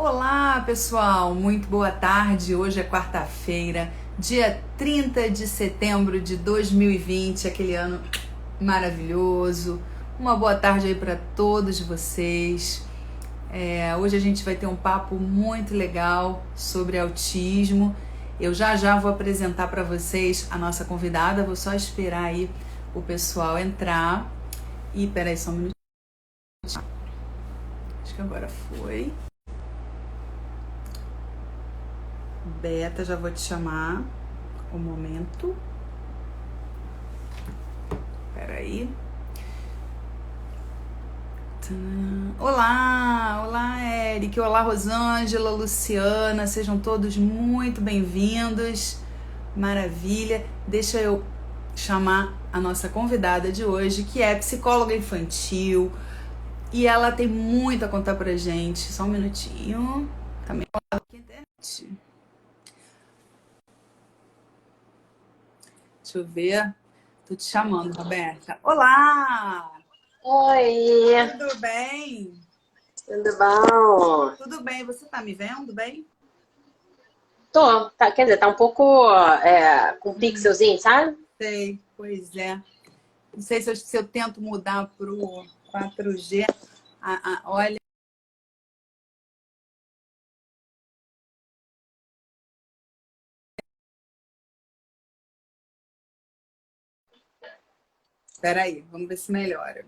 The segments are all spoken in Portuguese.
Olá, pessoal! Muito boa tarde. Hoje é quarta-feira, dia 30 de setembro de 2020, aquele ano maravilhoso. Uma boa tarde aí para todos vocês. Hoje a gente vai ter um papo muito legal sobre autismo. Eu já vou apresentar para vocês a nossa convidada. Vou só esperar aí o pessoal entrar. E peraí só um minuto. Acho que agora foi. Beta, já vou te chamar. Um momento. Peraí. Olá, Eric, olá, Rosângela, Luciana, sejam todos muito bem-vindos. Maravilha. Deixa eu chamar a nossa convidada de hoje, que é psicóloga infantil, e ela tem muito a contar pra gente. Só um minutinho. Também aqui na internet. Deixa eu ver. Tô te chamando, Roberta. Olá! Oi, Tudo bem? tudo bom? Tudo bem. Você tá me vendo bem? Quer dizer, tá um pouco com pixelzinho, sabe? Sei, pois é. Não sei se eu tento mudar pro 4G. Olha, peraí, vamos ver se melhora.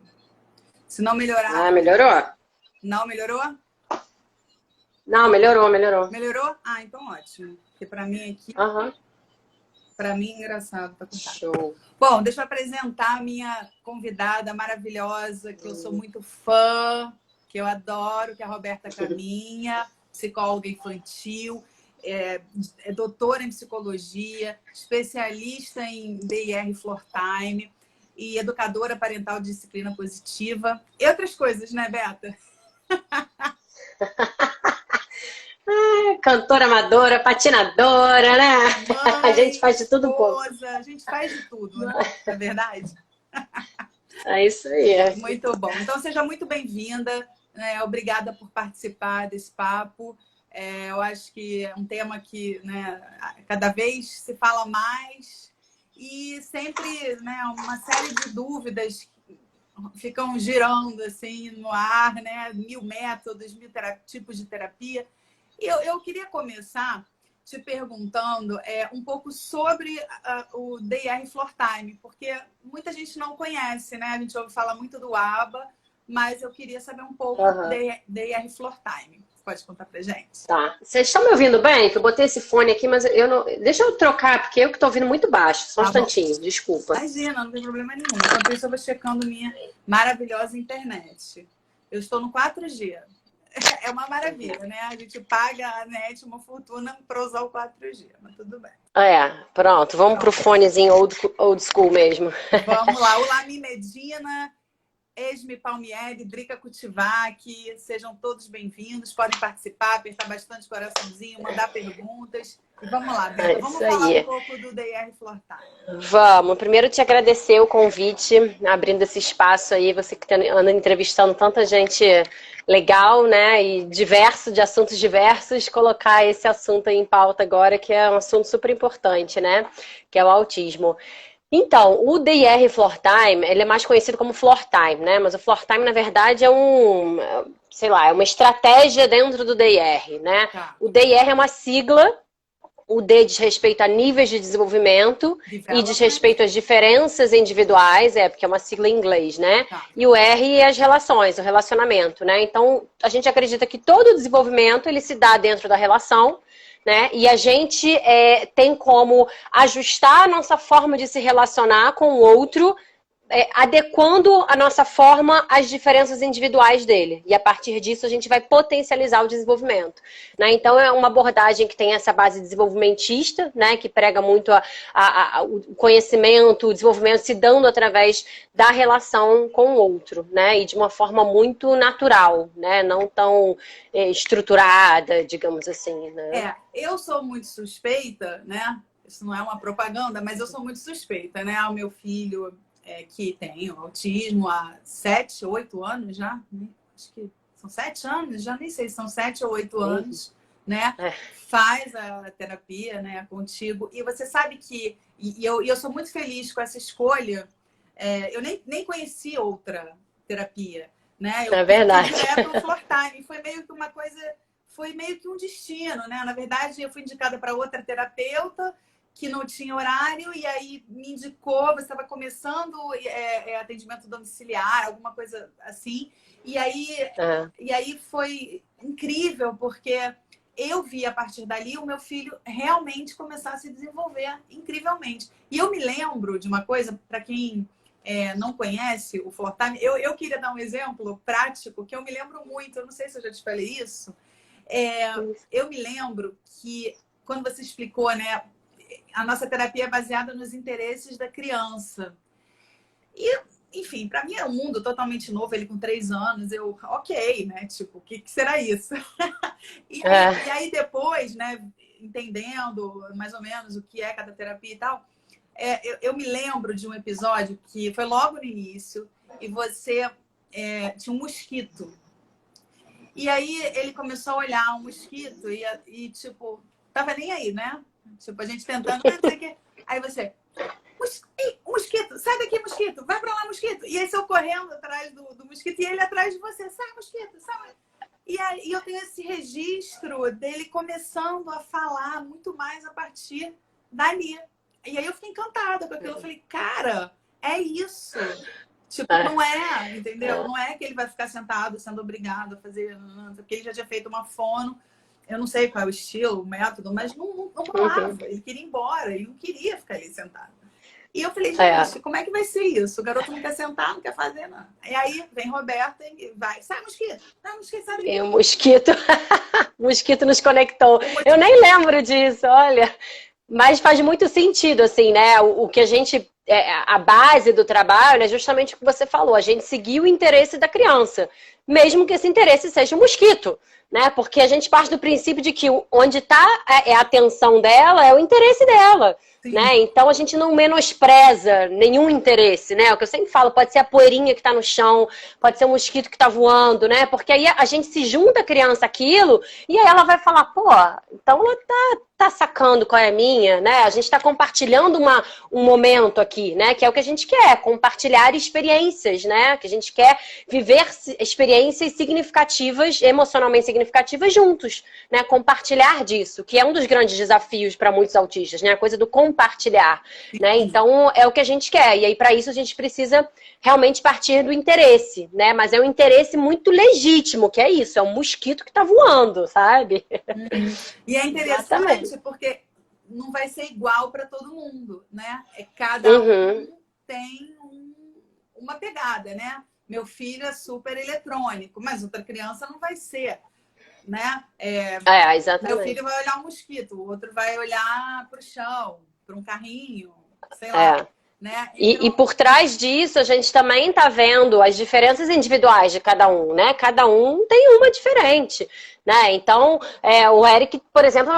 Se não Ah, melhorar, melhorou? não melhorou? Não, melhorou. Melhorou? Ah, então ótimo. Porque pra mim aqui, Aham, pra mim é engraçado, tá cortado. show. Bom, deixa eu apresentar a minha convidada maravilhosa, que eu sou muito fã, que eu adoro, que é a Roberta Caminha, psicóloga infantil, é doutora em psicologia, especialista em DIR Floor Time e educadora parental de disciplina positiva. E outras coisas, né, Beta? Cantora amadora, patinadora, né? A gente Mãe, faz de tudo um pouco. esposa, a gente faz de tudo, né? Não é verdade? É isso aí. Muito bom. Então, seja muito bem-vinda. Obrigada por participar desse papo. Eu acho que é um tema que, né, cada vez se fala mais e sempre, né, uma série de dúvidas ficam girando assim no ar, né? 1000 métodos, tipos de terapia. E eu queria começar te perguntando um pouco sobre o DIR Floor Time, porque muita gente não conhece, né? A gente ouve falar muito do ABA, mas eu queria saber um pouco do Aham. DIR Floor Time. Você pode contar pra gente? Tá. Vocês estão me ouvindo bem? Que eu botei esse fone aqui, mas eu não. Deixa eu trocar, porque eu que tô ouvindo muito baixo. Só um Tá bom. instantinho, desculpa. Imagina, não tem problema nenhum. Enquanto isso, eu vou checando minha maravilhosa internet. Eu estou no 4G. É uma maravilha, né? A gente paga a net uma fortuna para usar o 4G, mas tudo bem. Pronto. Vamos pro Pronto. fonezinho old school mesmo. Vamos lá. Olá, Medina, Esme Palmieri, Drica Cutivac, sejam todos bem-vindos. Podem participar, apertar bastante o coraçãozinho, mandar perguntas. E vamos lá, Beta. É Vamos isso falar um aí. pouco do DR Floor Time. Vamos. Primeiro te agradecer o convite, abrindo esse espaço aí, você que anda entrevistando tanta gente legal, né, e de assuntos diversos, colocar esse assunto aí em pauta agora, que é um assunto super importante, né, que é o autismo. Então, o DIR Floor Time, ele é mais conhecido como Floor Time, né, mas o Floor Time, na verdade, sei lá, é uma estratégia dentro do DIR, né. Tá. O DIR é uma sigla. O D diz respeito a níveis de desenvolvimento e diz Development. respeito às diferenças individuais, porque é uma sigla em inglês, né? Tá. E o R é as relações, o relacionamento, né? Então, a gente acredita que todo o desenvolvimento, ele se dá dentro da relação, né? E a gente tem como ajustar a nossa forma de se relacionar com o outro, adequando a nossa forma às diferenças individuais dele. E a partir disso a gente vai potencializar o desenvolvimento. Né? Então é uma abordagem que tem essa base desenvolvimentista, né? Que prega muito o conhecimento, o desenvolvimento se dando através da relação com o outro, né? E de uma forma muito natural, né? Não tão estruturada, digamos assim. Né? Eu sou muito suspeita, né? Isso não é uma propaganda, mas eu sou muito suspeita, né? O meu filho que tem autismo há 7, 8 anos já, né? Acho que são 7 anos, já nem sei se são 7 ou 8 anos, né? Faz a terapia, né, contigo. E você sabe que, eu sou muito feliz com essa escolha. Eu nem conheci outra terapia, né? Eu É verdade. fui direto ao Floor Time. Foi meio que uma coisa, foi meio que um destino, né? Na verdade, eu fui indicada para outra terapeuta que não tinha horário, e aí me indicou, você estava começando atendimento domiciliar, alguma coisa assim. E aí foi incrível, porque eu vi a partir dali o meu filho realmente começar a se desenvolver incrivelmente. E eu me lembro de uma coisa, para quem não conhece o Floor Time, eu queria dar um exemplo prático que eu me lembro muito, eu não sei se eu já te falei isso. Eu me lembro que quando você explicou, né, a nossa terapia é baseada nos interesses da criança. E, enfim, para mim é um mundo totalmente novo, ele com 3 anos, ok, né? Tipo, o que será isso? E aí depois, né, entendendo mais ou menos o que é cada terapia e tal, eu me lembro de um episódio que foi logo no início, e você tinha um mosquito. E aí ele começou a olhar um mosquito e tipo, tava nem aí, né? Tipo, a gente tentando, não sei o quê. Aí você, mosquito, sai daqui, mosquito, vai pra lá, mosquito. E aí você correndo atrás do mosquito e ele atrás de você, sai, mosquito, sai. E aí eu tenho esse registro dele começando a falar muito mais a partir dali. E aí eu fiquei encantada com aquilo. Eu falei, cara, é isso. Tipo, não entendeu? Não é que ele vai ficar sentado sendo obrigado a fazer, porque ele já tinha feito uma fono. Eu não sei qual é o estilo, o método, mas não rolava. Ele queria ir embora, ele não queria ficar ali sentado. E eu falei, gente, como é que vai ser isso? O garoto não quer sentar, não quer fazer nada. E aí vem Roberta e vai, sai, mosquito. Sai, mosquito, sai daqui. E o mosquito, o mosquito nos conectou. Eu nem lembro disso, olha. Mas faz muito sentido, assim, né? O que a gente... a base do trabalho é justamente o que você falou. A gente seguir o interesse da criança. Mesmo que esse interesse seja um mosquito. Né? Porque a gente parte do princípio de que onde está a atenção dela é o interesse dela. Né? Então a gente não menospreza nenhum interesse, né? O que eu sempre falo, pode ser a poeirinha que está no chão, pode ser um mosquito que está voando, né? Porque aí a gente se junta a criança aquilo e aí ela vai falar, pô, então ela tá sacando qual é a minha, né? A gente está compartilhando um momento aqui, né? Que é o que a gente quer, compartilhar experiências, né? Que a gente quer viver experiências significativas, emocionalmente significativas juntos, né? Compartilhar disso, que é um dos grandes desafios para muitos autistas, né? A coisa do compartilhar, né? Então é o que a gente quer. E aí para isso a gente precisa realmente partir do interesse, né? Mas é um interesse muito legítimo, que é isso, é um mosquito que tá voando, sabe? E é interessante porque não vai ser igual para todo mundo, né? Cada um tem uma pegada, né? Meu filho é super eletrônico, mas outra criança não vai ser, né? Exatamente. Meu filho vai olhar um mosquito, o outro vai olhar para o chão, para um carrinho, sei lá. Né? Então... E por trás disso, a gente também está vendo as diferenças individuais de cada um, né? Cada um tem uma diferente, né? Então, o Eric, por exemplo,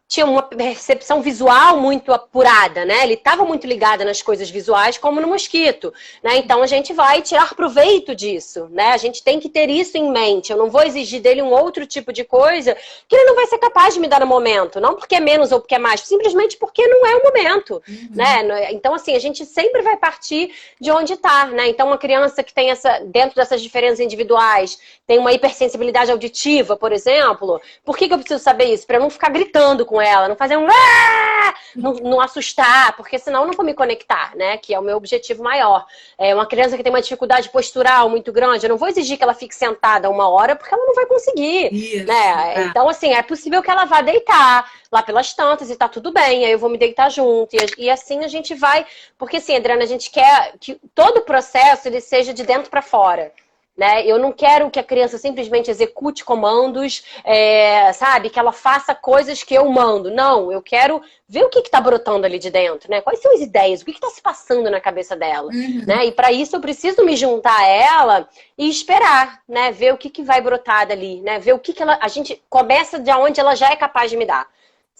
tinha uma percepção visual muito apurada, né? Ele estava muito ligado nas coisas visuais, como no mosquito, né? Então, a gente vai tirar proveito disso, né? A gente tem que ter isso em mente. Eu não vou exigir dele um outro tipo de coisa que ele não vai ser capaz de me dar no momento. Não porque é menos ou porque é mais, simplesmente porque não é o momento, né? Então, assim, a gente sempre vai partir de onde está, né? Então, uma criança que tem dentro dessas diferenças individuais, tem uma hipersensibilidade auditiva, por exemplo, por que eu preciso saber isso? Para eu não ficar gritando com ela, não fazer não assustar, porque senão eu não vou me conectar, né? Que é o meu objetivo maior. Uma criança que tem uma dificuldade postural muito grande, eu não vou exigir que ela fique sentada 1 hora, porque ela não vai conseguir, né? Então, assim, é possível que ela vá deitar lá pelas tantas e tá tudo bem, aí eu vou me deitar junto, e assim a gente vai, porque assim, Adriana, a gente quer que todo o processo ele seja de dentro para fora. Né? Eu não quero que a criança simplesmente execute comandos, sabe? Que ela faça coisas que eu mando. Não, eu quero ver o que está brotando ali de dentro, né? Quais são as ideias, o que está se passando na cabeça dela, né? E para isso eu preciso me juntar a ela e esperar, né? Ver o que vai brotar dali, né? Ver o que a gente começa de onde ela já é capaz de me dar.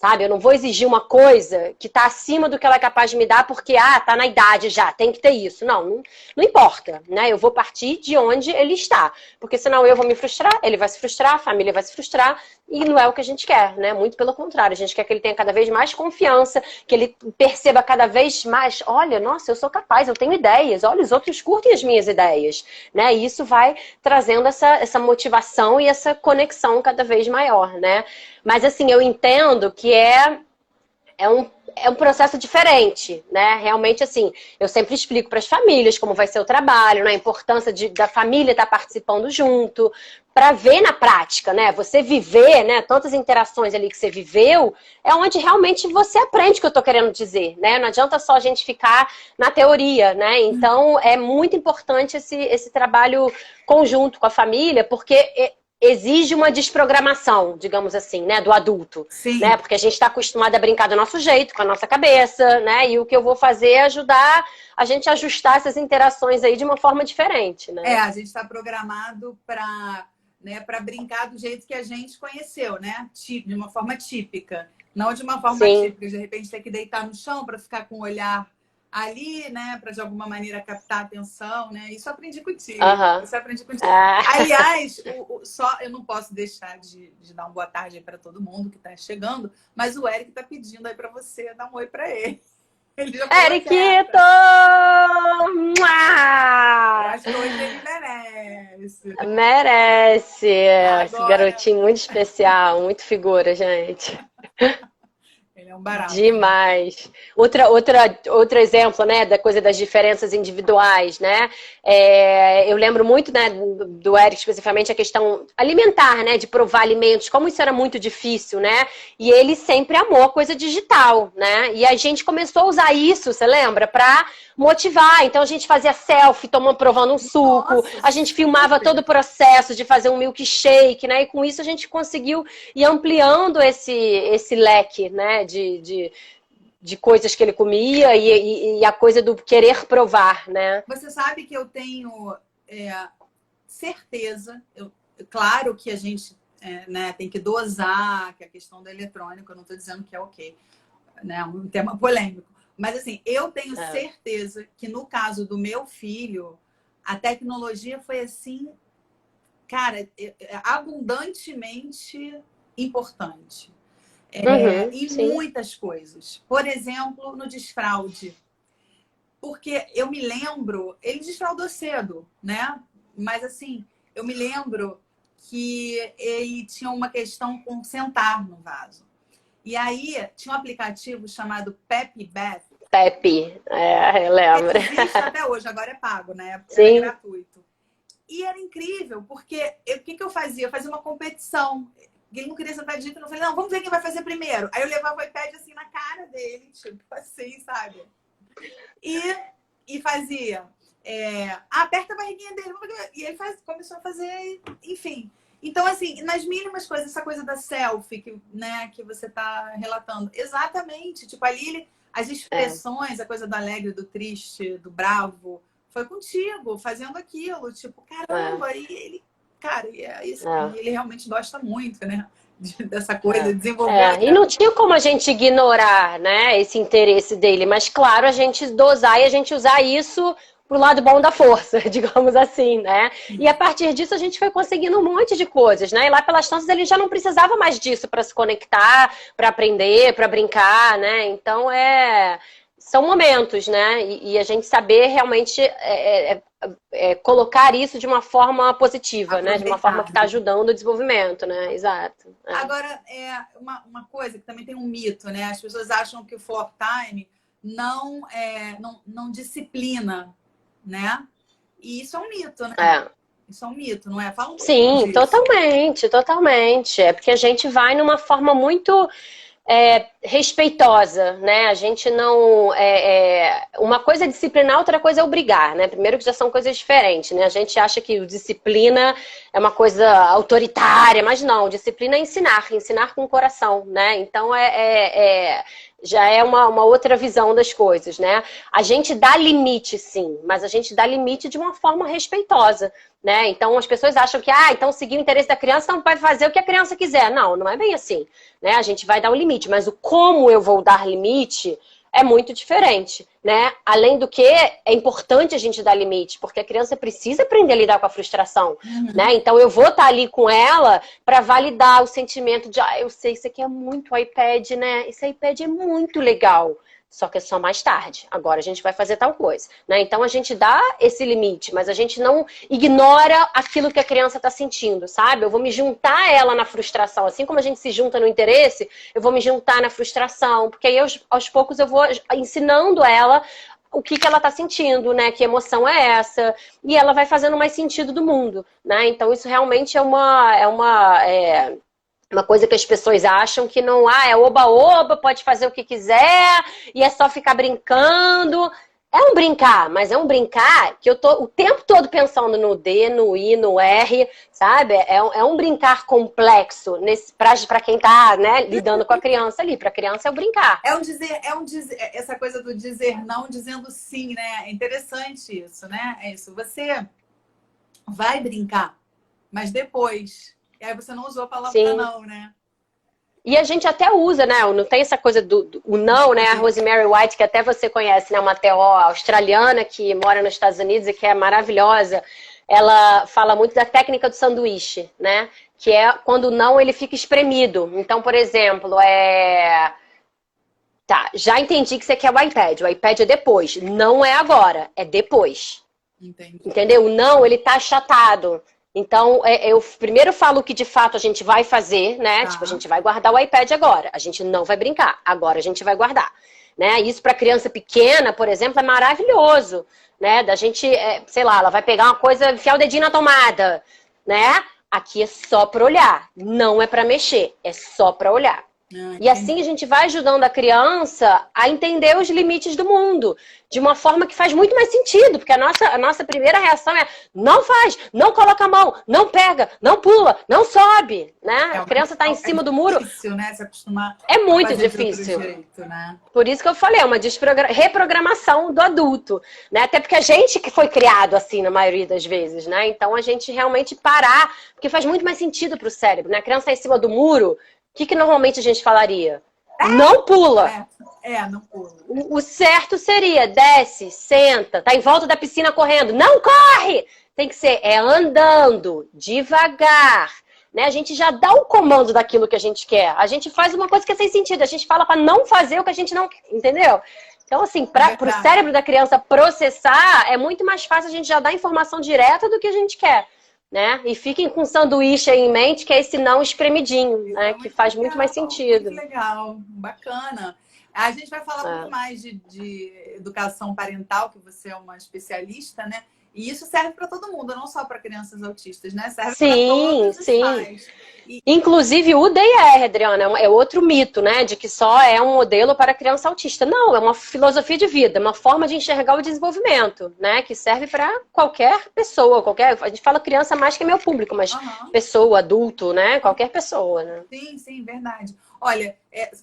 sabe? Eu não vou exigir uma coisa que tá acima do que ela é capaz de me dar porque, tá na idade já, tem que ter isso. Não importa, né? Eu vou partir de onde ele está, porque senão eu vou me frustrar, ele vai se frustrar, a família vai se frustrar e não é o que a gente quer, né? Muito pelo contrário, a gente quer que ele tenha cada vez mais confiança, que ele perceba cada vez mais, olha, nossa, eu sou capaz, eu tenho ideias, olha, os outros curtem as minhas ideias, né? E isso vai trazendo essa motivação e essa conexão cada vez maior, né? Mas assim, eu entendo que é um processo diferente, né? Realmente, assim, eu sempre explico para as famílias como vai ser o trabalho, né? A importância da família estar participando junto, para ver na prática, né? Você viver, né? Tantas interações ali que você viveu, é onde realmente você aprende o que eu tô querendo dizer, né? Não adianta só a gente ficar na teoria, né? Então, é muito importante esse trabalho conjunto com a família, porque exige uma desprogramação, digamos assim, né, do adulto, Sim. né, porque a gente está acostumado a brincar do nosso jeito, com a nossa cabeça, né, e o que eu vou fazer é ajudar a gente a ajustar essas interações aí de uma forma diferente, né. A gente está programado para, né, para brincar do jeito que a gente conheceu, né, de uma forma típica, não de uma forma típica, de repente ter que deitar no chão para ficar com o olhar ali, né, para de alguma maneira captar a atenção, né? Isso eu aprendi contigo. Isso eu aprendi contigo. Aliás, só eu não posso deixar de dar uma boa tarde para todo mundo que está chegando, mas o Eric está pedindo aí para você dar um oi para ele. Eriquito! Acho que hoje ele merece. Merece! Esse garotinho muito especial, muito figura, gente. Ele é um barato. Demais. Outro exemplo, né, da coisa das diferenças individuais, né? Eu lembro muito, né, do Eric, especificamente, a questão alimentar, né, de provar alimentos, como isso era muito difícil, né? E ele sempre amou a coisa digital, né? E a gente começou a usar isso, você lembra? Pra motivar. Então a gente fazia selfie, provando um suco, nossa, a gente filmava todo o processo de fazer um milkshake, né? E com isso a gente conseguiu ir ampliando esse leque, né? De coisas que ele comia e a coisa do querer provar, né? Você sabe que eu tenho certeza, claro que a gente né, tem que dosar, que a questão do eletrônico, eu não estou dizendo que é ok, né? É um tema polêmico. Mas assim, eu tenho certeza que no caso do meu filho, a tecnologia foi assim, cara, abundantemente importante. Em muitas coisas. Por exemplo, no desfraude. Porque eu me lembro, ele desfraudou cedo, né? Mas assim, eu me lembro que ele tinha uma questão com sentar no vaso. E aí, tinha um aplicativo chamado Pepe Bath. Pepe, eu lembro. Existe até hoje, agora é pago, né? Sim. Era gratuito. E era incrível, porque o que eu fazia? Eu fazia uma competição. Ele não queria sentar direito, eu falei, não, vamos ver quem vai fazer primeiro. Aí eu levava o iPad assim na cara dele, tipo assim, sabe? E fazia, aperta a barriguinha dele, e ele começou a fazer, enfim. Então, assim, nas mínimas coisas, essa coisa da selfie, que você tá relatando, exatamente, tipo, ali as expressões, a coisa do alegre, do triste, do bravo, foi contigo, fazendo aquilo, tipo, caramba, e ele... Cara, ele realmente gosta muito, né? Dessa coisa, desenvolver. E não tinha como a gente ignorar, né, esse interesse dele, mas claro, a gente dosar e a gente usar isso pro lado bom da força, digamos assim, né? E a partir disso a gente foi conseguindo um monte de coisas, né? E lá pelas tantas ele já não precisava mais disso para se conectar, para aprender, para brincar, né? Então são momentos, né? E a gente saber realmente colocar isso de uma forma positiva, né? De uma forma que está ajudando o desenvolvimento, né? Exato. Agora, uma coisa que também tem um mito, né? As pessoas acham que o floor time não disciplina, né? E isso é um mito, né? Isso é um mito, não é? Fala um pouquinho disso. Totalmente. É porque a gente vai numa forma muito respeitosa, né? A gente não... uma coisa é disciplinar, outra coisa é obrigar, né? Primeiro que já são coisas diferentes, né? A gente acha que disciplina é uma coisa autoritária, mas não. Disciplina é ensinar com o coração, né? Então, já é uma outra visão das coisas, né? A gente dá limite, sim, mas a gente dá limite de uma forma respeitosa, né? Então as pessoas acham que, então seguir o interesse da criança não vai fazer o que a criança quiser. Não, não é bem assim, né? A gente vai dar um limite, mas o como eu vou dar limite é muito diferente, né? Além do que, é importante a gente dar limite, porque a criança precisa aprender a lidar com a frustração, né? Então eu vou estar ali com ela para validar o sentimento de, eu sei, isso aqui é muito iPad, né? Esse iPad é muito legal. Só que é só mais tarde. Agora a gente vai fazer tal coisa, né? Então a gente dá esse limite, mas a gente não ignora aquilo que a criança está sentindo, sabe? Eu vou me juntar a ela na frustração. Assim como a gente se junta no interesse, eu vou me juntar na frustração. Porque aí aos poucos eu vou ensinando ela o que ela está sentindo, né? Que emoção é essa? E ela vai fazendo mais sentido do mundo, né? Então isso realmente é uma coisa que as pessoas acham que não é oba-oba, pode fazer o que quiser e é só ficar brincando. É um brincar, mas é um brincar que eu tô o tempo todo pensando no D, no I, no R, sabe? É um brincar complexo para quem tá, né, lidando com a criança ali. Para a criança é o brincar. Essa coisa do dizer não dizendo sim, né? É interessante isso, né? É isso. Você vai brincar, mas depois. E aí você não usou a palavra não, né? E a gente até usa, né? Não tem essa coisa do não, né? A Rosemary White, que até você conhece, né? Uma TO australiana que mora nos Estados Unidos e que é maravilhosa. Ela fala muito da técnica do sanduíche, né? Que é quando o não, ele fica espremido. Então, por exemplo, Tá, já entendi que você quer o iPad. O iPad é depois. Não é agora, é depois. Entendi. Entendeu? O não, ele tá achatado. Então, eu primeiro falo o que de fato a gente vai fazer, né? Tipo, a gente vai guardar o iPad agora. A gente não vai brincar. Agora a gente vai guardar. Né? Isso para criança pequena, por exemplo, é maravilhoso. Né? Da gente, sei lá, ela vai pegar uma coisa, enfiar o dedinho na tomada. Né? Aqui é só para olhar. Não é para mexer. É só para olhar. E assim a gente vai ajudando a criança a entender os limites do mundo de uma forma que faz muito mais sentido, porque a nossa primeira reação é não faz, não coloca a mão, não pega, não pula, não sobe, né? A criança está em cima do muro. É difícil, né? Se acostumar. É muito difícil. Jeito, né? Por isso que eu falei, é uma reprogramação do adulto, né? Até porque a gente que foi criado assim na maioria das vezes, né? Então a gente realmente parar, porque faz muito mais sentido para o cérebro, né? A criança está em cima do muro. O que normalmente a gente falaria? Não pula. Não pula. O certo seria, desce, senta, tá em volta da piscina correndo. Não corre! Tem que ser, andando, devagar. Né? A gente já dá o comando daquilo que a gente quer. A gente faz uma coisa que é sem sentido. A gente fala para não fazer o que a gente não quer. Entendeu? Então, assim, para o cérebro da criança processar, é muito mais fácil a gente já dar informação direta do que a gente quer. Né? E fiquem com sanduíche aí em mente, que é esse não espremidinho, né? Que faz muito mais sentido. Muito legal, bacana. A gente vai falar muito mais de educação parental, que você é uma especialista, né? E isso serve para todo mundo, não só para crianças autistas, né? Serve para todos os pais. Inclusive o DIR, Adriana, é outro mito, né? De que só é um modelo para criança autista. Não, é uma filosofia de vida, uma forma de enxergar o desenvolvimento, né? Que serve para qualquer pessoa, a gente fala criança mais que é meu público, mas pessoa, adulto, né? Qualquer pessoa, né? Sim, verdade. Olha,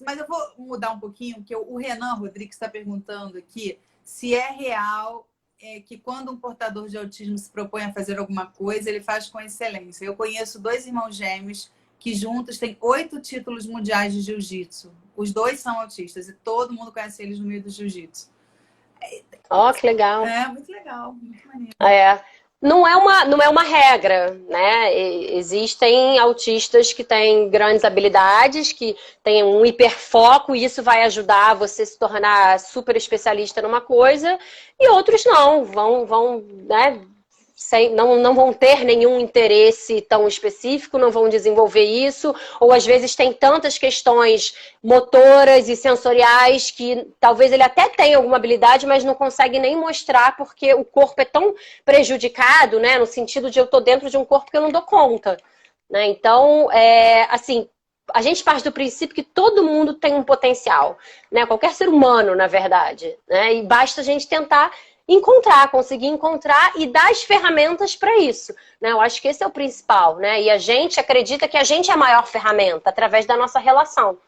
mas eu vou mudar um pouquinho, porque o Renan Rodrigues está perguntando aqui se é real que quando um portador de autismo se propõe a fazer alguma coisa, ele faz com excelência. Eu conheço 2 irmãos gêmeos que juntos têm 8 títulos mundiais de jiu-jitsu. Os 2 são autistas e todo mundo conhece eles no meio do jiu-jitsu. Que legal. Muito legal, muito maneiro. Não é uma regra, né? Existem autistas que têm grandes habilidades, que têm um hiperfoco, e isso vai ajudar você a se tornar super especialista numa coisa, e outros não, né? Não vão ter nenhum interesse tão específico, não vão desenvolver isso, ou às vezes tem tantas questões motoras e sensoriais que talvez ele até tenha alguma habilidade, mas não consegue nem mostrar porque o corpo é tão prejudicado, né? No sentido de eu tô dentro de um corpo que eu não dou conta, né? Então, assim, a gente parte do princípio que todo mundo tem um potencial, né? Qualquer ser humano, na verdade, né? E basta a gente tentar conseguir encontrar e dar as ferramentas para isso, né? Eu acho que esse é o principal, né? E a gente acredita que a gente é a maior ferramenta através da nossa relação,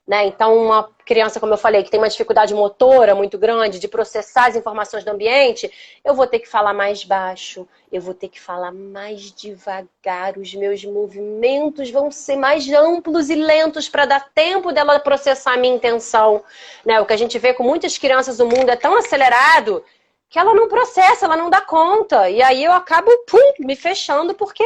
né? Então, uma criança, como eu falei, que tem uma dificuldade motora muito grande de processar as informações do ambiente, eu vou ter que falar mais baixo, eu vou ter que falar mais devagar, os meus movimentos vão ser mais amplos e lentos para dar tempo dela processar a minha intenção, né? O que a gente vê com muitas crianças do mundo é tão acelerado que ela não processa, ela não dá conta. E aí eu acabo, me fechando porque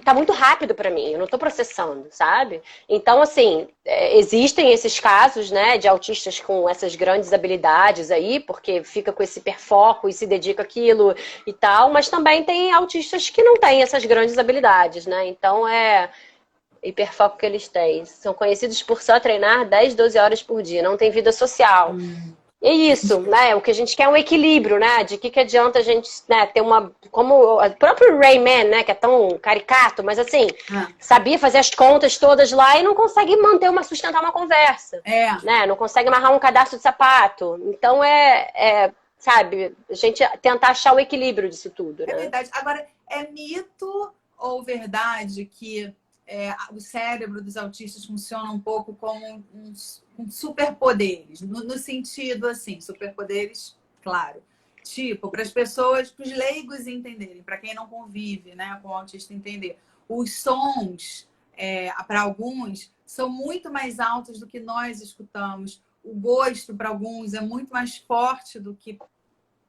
tá muito rápido para mim, eu não tô processando, sabe? Então, assim, existem esses casos, né, de autistas com essas grandes habilidades aí, porque fica com esse hiperfoco e se dedica àquilo e tal, mas também tem autistas que não têm essas grandes habilidades, né? Então, hiperfoco que eles têm. São conhecidos por só treinar 10, 12 horas por dia, não tem vida social. É isso, né? O que a gente quer é um equilíbrio, né? De que adianta a gente, né, ter uma... Como o próprio Rayman, né? Que é tão caricato, mas assim, sabia fazer as contas todas lá e não consegue sustentar uma conversa. Né? Não consegue amarrar um cadastro de sapato. Então sabe, a gente tentar achar o equilíbrio disso tudo, né? É verdade. Agora, é mito ou verdade que o cérebro dos autistas funciona um pouco como um superpoderes, no sentido assim, superpoderes, claro, tipo, para as pessoas, para os leigos entenderem, para quem não convive, né, com o autista entender, os sons, para alguns, são muito mais altos do que nós escutamos, o gosto para alguns é muito mais forte do que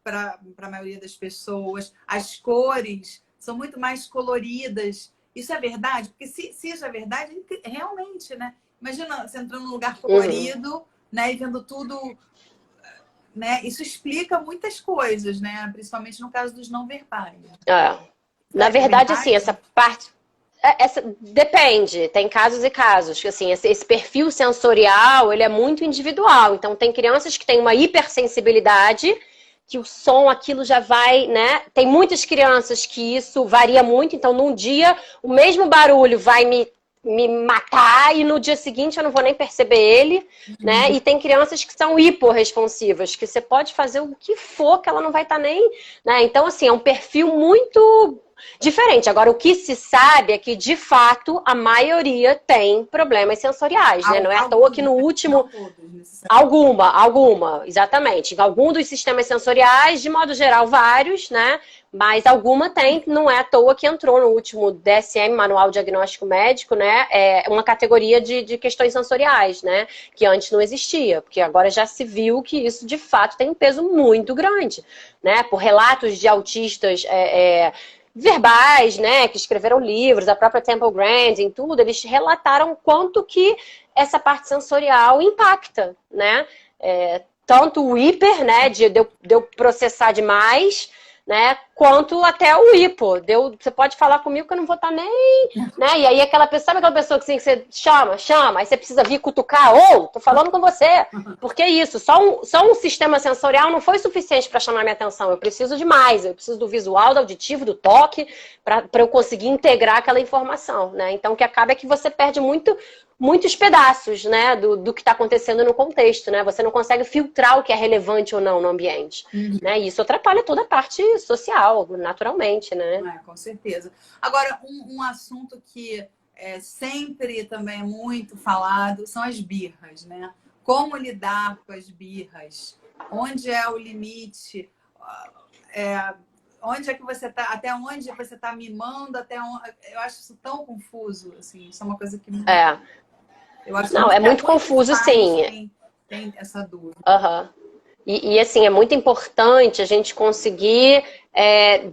para a maioria das pessoas, as cores são muito mais coloridas. Isso é verdade? Porque se isso é verdade, realmente, né? Imagina você entrando num lugar colorido, né? E vendo tudo, né? Isso explica muitas coisas, né? Principalmente no caso dos não verbais. Na verdade, assim, essa parte... depende, tem casos e casos. Assim, esse perfil sensorial, ele é muito individual. Então, tem crianças que têm uma hipersensibilidade, que o som, aquilo já vai, né? Tem muitas crianças que isso varia muito, então num dia o mesmo barulho vai me matar e no dia seguinte eu não vou nem perceber ele, né? E tem crianças que são hiporresponsivas, que você pode fazer o que for que ela não vai estar nem, né? Então, assim, é um perfil muito diferente. Agora, o que se sabe é que, de fato, a maioria tem problemas sensoriais, né? Não é à toa que no último... Alguma, exatamente. Algum dos sistemas sensoriais, de modo geral, vários, né? Mas alguma tem, não é à toa que entrou no último DSM, Manual Diagnóstico Médico, né? Uma categoria de questões sensoriais, né? Que antes não existia, porque agora já se viu que isso, de fato, tem um peso muito grande, né? Por relatos de autistas... verbais, né, que escreveram livros, a própria Temple Grandin, tudo, eles relataram quanto que essa parte sensorial impacta, né, tanto o hiper, né, de eu processar demais, né, quanto até o hipo. Você pode falar comigo que eu não vou estar nem, né, e aí sabe aquela pessoa que, assim, que você chama, aí você precisa vir cutucar, tô falando com você, porque é isso, só um sistema sensorial não foi suficiente para chamar minha atenção, eu preciso de mais, eu preciso do visual, do auditivo, do toque, para eu conseguir integrar aquela informação, né, então o que acaba é que você perde muitos pedaços, né, do que está acontecendo no contexto, né? Você não consegue filtrar o que é relevante ou não no ambiente, né? E isso atrapalha toda a parte social, naturalmente, né? Com certeza. Agora, um assunto que sempre também é muito falado são as birras, né? Como lidar com as birras? Onde é o limite? Onde é que você tá? Até onde você tá mimando? Até onde... Eu acho isso tão confuso, assim. Isso é uma coisa que eu acho não, é muito confuso, sim. Tem essa dúvida. E assim, é muito importante a gente conseguir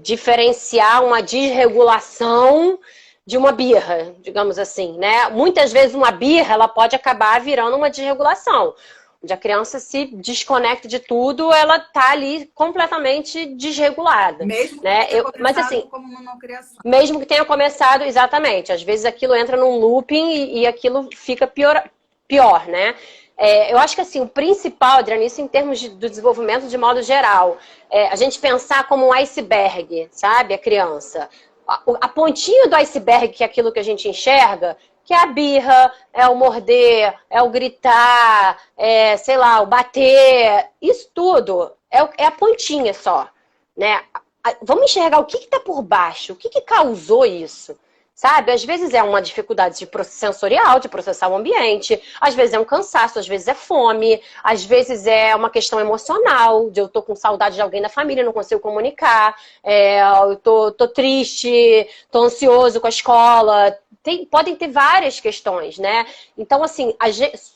diferenciar uma desregulação de uma birra, digamos assim, né? Muitas vezes uma birra, ela pode acabar virando uma desregulação. Onde a criança se desconecta de tudo, ela tá ali completamente desregulada. Mesmo que né? tenha começado como uma criação. Mesmo que tenha começado, exatamente. Às vezes aquilo entra num looping e aquilo fica pior, né? Eu acho que assim, o principal, Adriana, isso em termos do desenvolvimento de modo geral, a gente pensar como um iceberg, sabe? A criança. A pontinha do iceberg, que é aquilo que a gente enxerga, que é a birra, é o morder, é o gritar, sei lá, o bater, isso tudo é a pontinha só, né? Vamos enxergar o que está por baixo, o que causou isso, Sabe? Às vezes é uma dificuldade sensorial, de processar o ambiente, às vezes é um cansaço, às vezes é fome, às vezes é uma questão emocional, de eu tô com saudade de alguém da família, não consigo comunicar, eu tô triste, tô ansioso com a escola. Podem ter várias questões, né? Então, assim,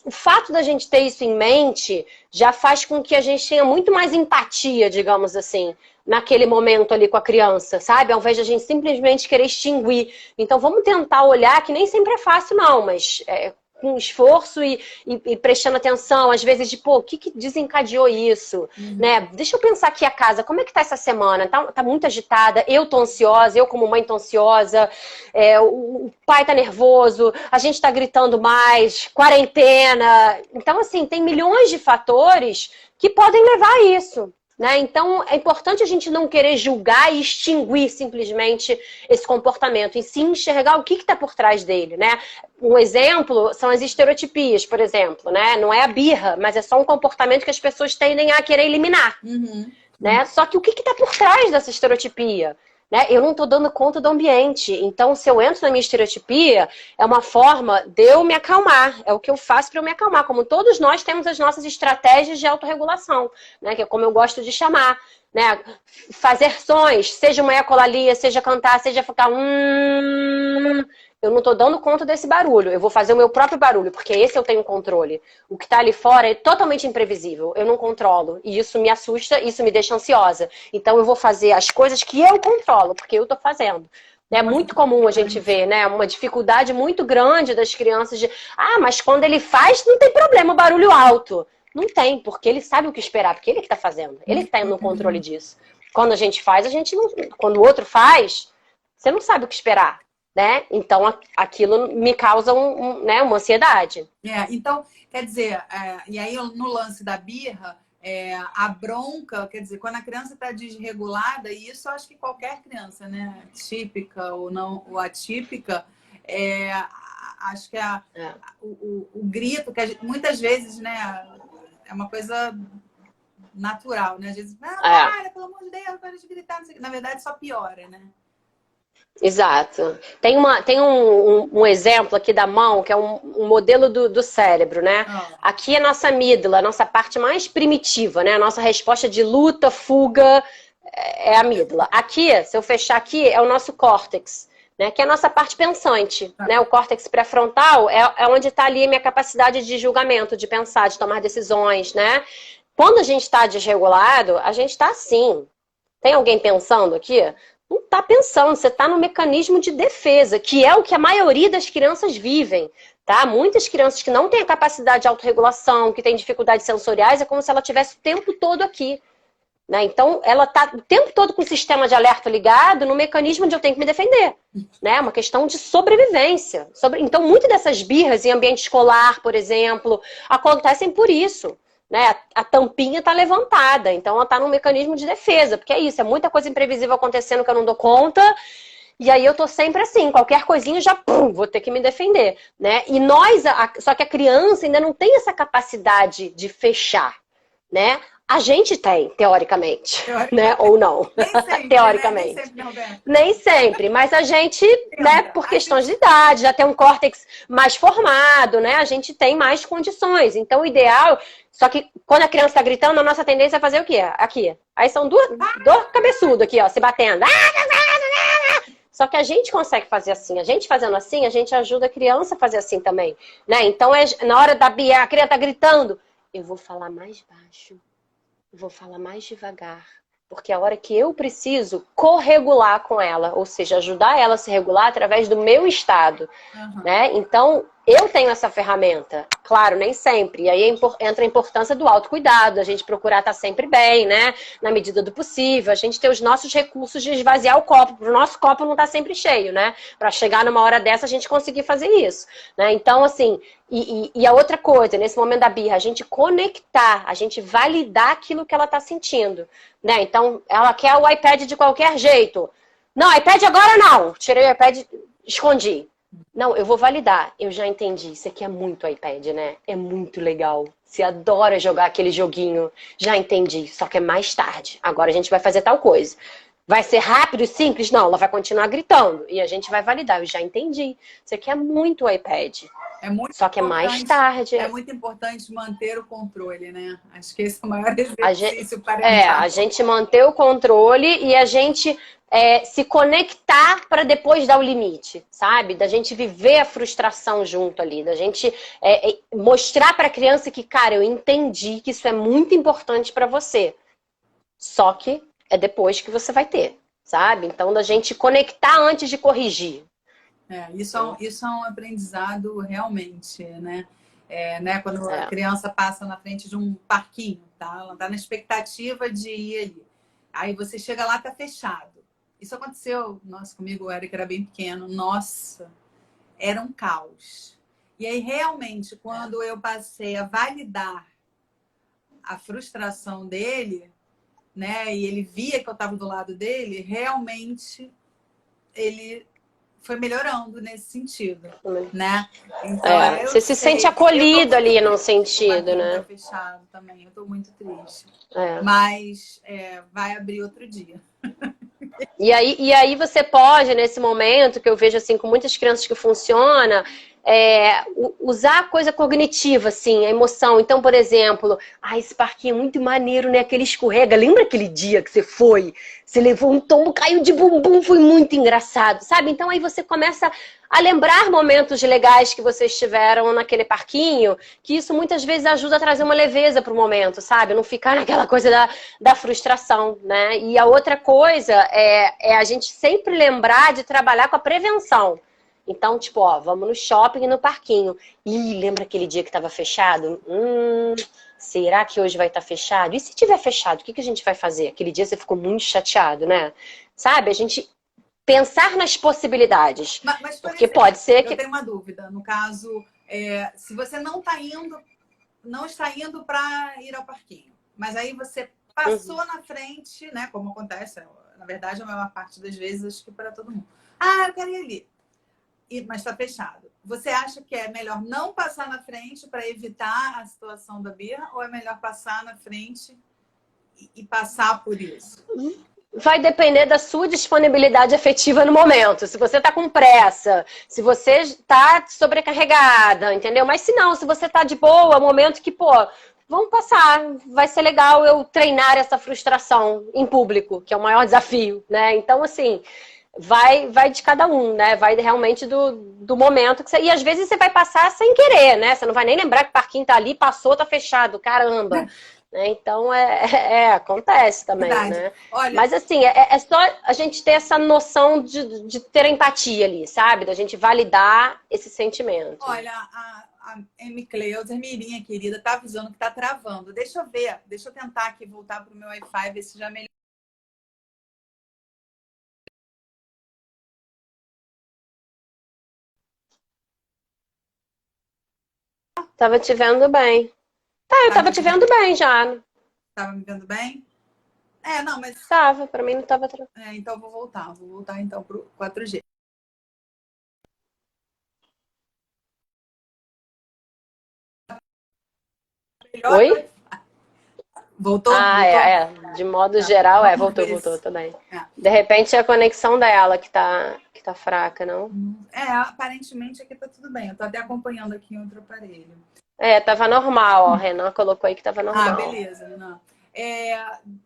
o fato da gente ter isso em mente já faz com que a gente tenha muito mais empatia, digamos assim, naquele momento ali com a criança, sabe? Ao invés de a gente simplesmente querer extinguir. Então, vamos tentar olhar, que nem sempre é fácil, não, mas com esforço e prestando atenção, às vezes, de, pô, o que desencadeou isso? Né? Deixa eu pensar aqui a casa, como é que tá essa semana? Tá muito agitada, eu tô ansiosa, eu como mãe tô ansiosa, o pai tá nervoso, a gente tá gritando mais, quarentena. Então, assim, tem milhões de fatores que podem levar a isso. Né? Então, é importante a gente não querer julgar e extinguir simplesmente esse comportamento, e sim enxergar o que está por trás dele. Né? Um exemplo são as estereotipias, por exemplo. Né? Não é a birra, mas é só um comportamento que as pessoas tendem a querer eliminar. Né? Só que o que está por trás dessa estereotipia? Né? Eu não estou dando conta do ambiente. Então, se eu entro na minha estereotipia, é uma forma de eu me acalmar. É o que eu faço para eu me acalmar. Como todos nós temos as nossas estratégias de autorregulação, né? Que é como eu gosto de chamar. Né? Fazer sons, seja uma ecolalia, seja cantar, seja ficar... Eu não estou dando conta desse barulho. Eu vou fazer o meu próprio barulho, porque esse eu tenho controle. O que está ali fora é totalmente imprevisível. Eu não controlo. E isso me assusta, isso me deixa ansiosa. Então eu vou fazer as coisas que eu controlo, porque eu estou fazendo. É muito comum a gente ver, né? Uma dificuldade muito grande das crianças de... mas quando ele faz, não tem problema, barulho alto. Não tem, porque ele sabe o que esperar, porque ele que está fazendo. Ele que está no controle disso. Quando a gente faz, a gente não... Quando o outro faz, você não sabe o que esperar. Né? Então, aquilo me causa né, uma ansiedade. Então, quer dizer, e aí no lance da birra, a bronca, quer dizer, quando a criança está desregulada, e isso eu acho que qualquer criança, né, típica ou não, ou atípica, acho que o grito, que muitas vezes, né, é uma coisa natural, né? Às vezes, para, pelo amor de Deus, para de gritar. Na verdade, só piora, né? Exato. Tem um exemplo aqui da mão, que é um modelo do cérebro, né? Aqui é a nossa amígdala, a nossa parte mais primitiva, né? A nossa resposta de luta, fuga, é a amígdala. Aqui, se eu fechar aqui, é o nosso córtex, né? Que é a nossa parte pensante, né? O córtex pré-frontal é onde está ali a minha capacidade de julgamento, de pensar, de tomar decisões, né? Quando a gente está desregulado, a gente está assim. Tem alguém pensando aqui? Não está pensando, você está no mecanismo de defesa, que é o que a maioria das crianças vivem, tá? Muitas crianças que não têm a capacidade de autorregulação, que têm dificuldades sensoriais, é como se ela tivesse o tempo todo aqui, né? Então, ela está o tempo todo com o sistema de alerta ligado no mecanismo de eu tenho que me defender, né? É uma questão de sobrevivência. Então, muitas dessas birras em ambiente escolar, por exemplo, acontecem por isso. Né? A tampinha está levantada, então ela está num mecanismo de defesa, porque é isso, é muita coisa imprevisível acontecendo que eu não dou conta, e aí eu tô sempre assim, qualquer coisinha já vou ter que me defender, né? E só que a criança ainda não tem essa capacidade de fechar, né? A gente tem, teoricamente, né? Ou não. Nem sempre, teoricamente. Né? Nem sempre, Roberto. Nem sempre, mas a gente, né, por questões de idade, já tem um córtex mais formado, né? A gente tem mais condições. Então, o ideal... Só que quando a criança está gritando, a nossa tendência é fazer o quê? Aqui. Aí são dois cabeçudos aqui, ó, se batendo. Só que a gente consegue fazer assim. A gente fazendo assim, a gente ajuda a criança a fazer assim também, né? Então, na hora da birra, a criança tá gritando, eu vou falar mais baixo. Vou falar mais devagar, porque é a hora que eu preciso corregular com ela, ou seja, ajudar ela a se regular através do meu estado, né? Então, eu tenho essa ferramenta, claro, nem sempre, e aí entra a importância do autocuidado, a gente procurar estar sempre bem, né? Na medida do possível, a gente ter os nossos recursos de esvaziar o copo, para o nosso copo não estar sempre cheio, né? Para chegar numa hora dessa, a gente conseguir fazer isso, né? Então, assim, e a outra coisa, nesse momento da birra, a gente conectar, a gente validar aquilo que ela está sentindo, né? Então, ela quer o iPad de qualquer jeito. Não, iPad agora não. Tirei o iPad, escondi. Não, eu vou validar. Eu já entendi. Isso aqui é muito iPad, né? É muito legal. Você adora jogar aquele joguinho. Já entendi. Só que é mais tarde. Agora a gente vai fazer tal coisa. Vai ser rápido e simples? Não, ela vai continuar gritando. E a gente vai validar. Eu já entendi. Você quer muito o iPad. É muito Só que é mais importante, tarde. é muito importante manter o controle, né? Acho que esse é o maior A gente, exercício parental. a gente manter o controle e a gente se conectar para depois dar o limite, sabe? Da gente viver a frustração junto ali, da gente mostrar para a criança que, cara, eu entendi que isso é muito importante para você. Só que é depois que você vai ter, sabe? Então, da gente conectar antes de corrigir. Isso é um aprendizado realmente, né? Né? Quando a É. criança passa na frente de um parquinho, tá? Ela tá na expectativa de ir ali. Aí você chega lá, tá fechado. Isso aconteceu, nossa, comigo, o Eric era bem pequeno. Nossa, era um caos. E aí, realmente, quando eu passei a validar a frustração dele, né? E ele via que eu estava do lado dele, realmente ele foi melhorando nesse sentido, né? Então, eu Você se sei, sente eu tô acolhido muito ali num triste que o sentido, parquinho tá né? fechado também. Eu tô muito triste. É. Mas vai abrir outro dia. E aí você pode, nesse momento, que eu vejo assim com muitas crianças que funciona, usar a coisa cognitiva, assim, a emoção. Então, por exemplo, esse parquinho é muito maneiro, né? Aquele escorrega. Lembra aquele dia que você foi? Você levou um tombo, caiu de bumbum, foi muito engraçado, sabe? Então aí você começa a lembrar momentos legais que vocês tiveram naquele parquinho, que isso muitas vezes ajuda a trazer uma leveza para o momento, sabe? Não ficar naquela coisa da frustração, né? E a outra coisa é a gente sempre lembrar de trabalhar com a prevenção. Então, tipo, vamos no shopping e no parquinho. Ih, lembra aquele dia que estava fechado? Será que hoje vai estar fechado? E se tiver fechado, o que a gente vai fazer? Aquele dia você ficou muito chateado, né? Sabe? A gente pensar nas possibilidades. Mas por Porque exemplo, pode ser eu que... tenho uma dúvida. No caso, se você não está indo para ir ao parquinho, mas aí você passou na frente, né? Como acontece, na verdade, a maior parte das vezes, acho que para todo mundo. Eu quero ir ali. Mas está fechado. Você acha que é melhor não passar na frente para evitar a situação da birra ou é melhor passar na frente e passar por isso? Vai depender da sua disponibilidade afetiva no momento. Se você tá com pressa, se você tá sobrecarregada, entendeu? Mas se não, se você tá de boa, é um momento que, vamos passar. Vai ser legal eu treinar essa frustração em público, que é o maior desafio, né? Então, assim, vai de cada um, né? Vai realmente do momento que você... E às vezes você vai passar sem querer, né? Você não vai nem lembrar que o parquinho tá ali, passou, tá fechado, caramba. Então, acontece também, Verdade. né? Olha, mas assim, é só a gente ter essa noção de ter empatia ali, sabe? Da gente validar esse sentimento. Olha, a M. Cleusa, Mirinha querida, tá avisando que tá travando. Deixa eu ver, deixa eu tentar aqui voltar pro meu Wi-Fi, ver se já melhorou. Tava te vendo bem. Eu tava te vendo bem já. Tava me vendo bem? Não, mas... Tava, pra mim não tava... então eu vou voltar então pro 4G. Melhor. Oi? Voltou? De modo geral, voltou também. De repente é a conexão dela que tá fraca, não? Aparentemente aqui tá tudo bem. Eu tô até acompanhando aqui em outro aparelho. Tava normal, ó. Renan colocou aí que tava normal. Beleza, Renan.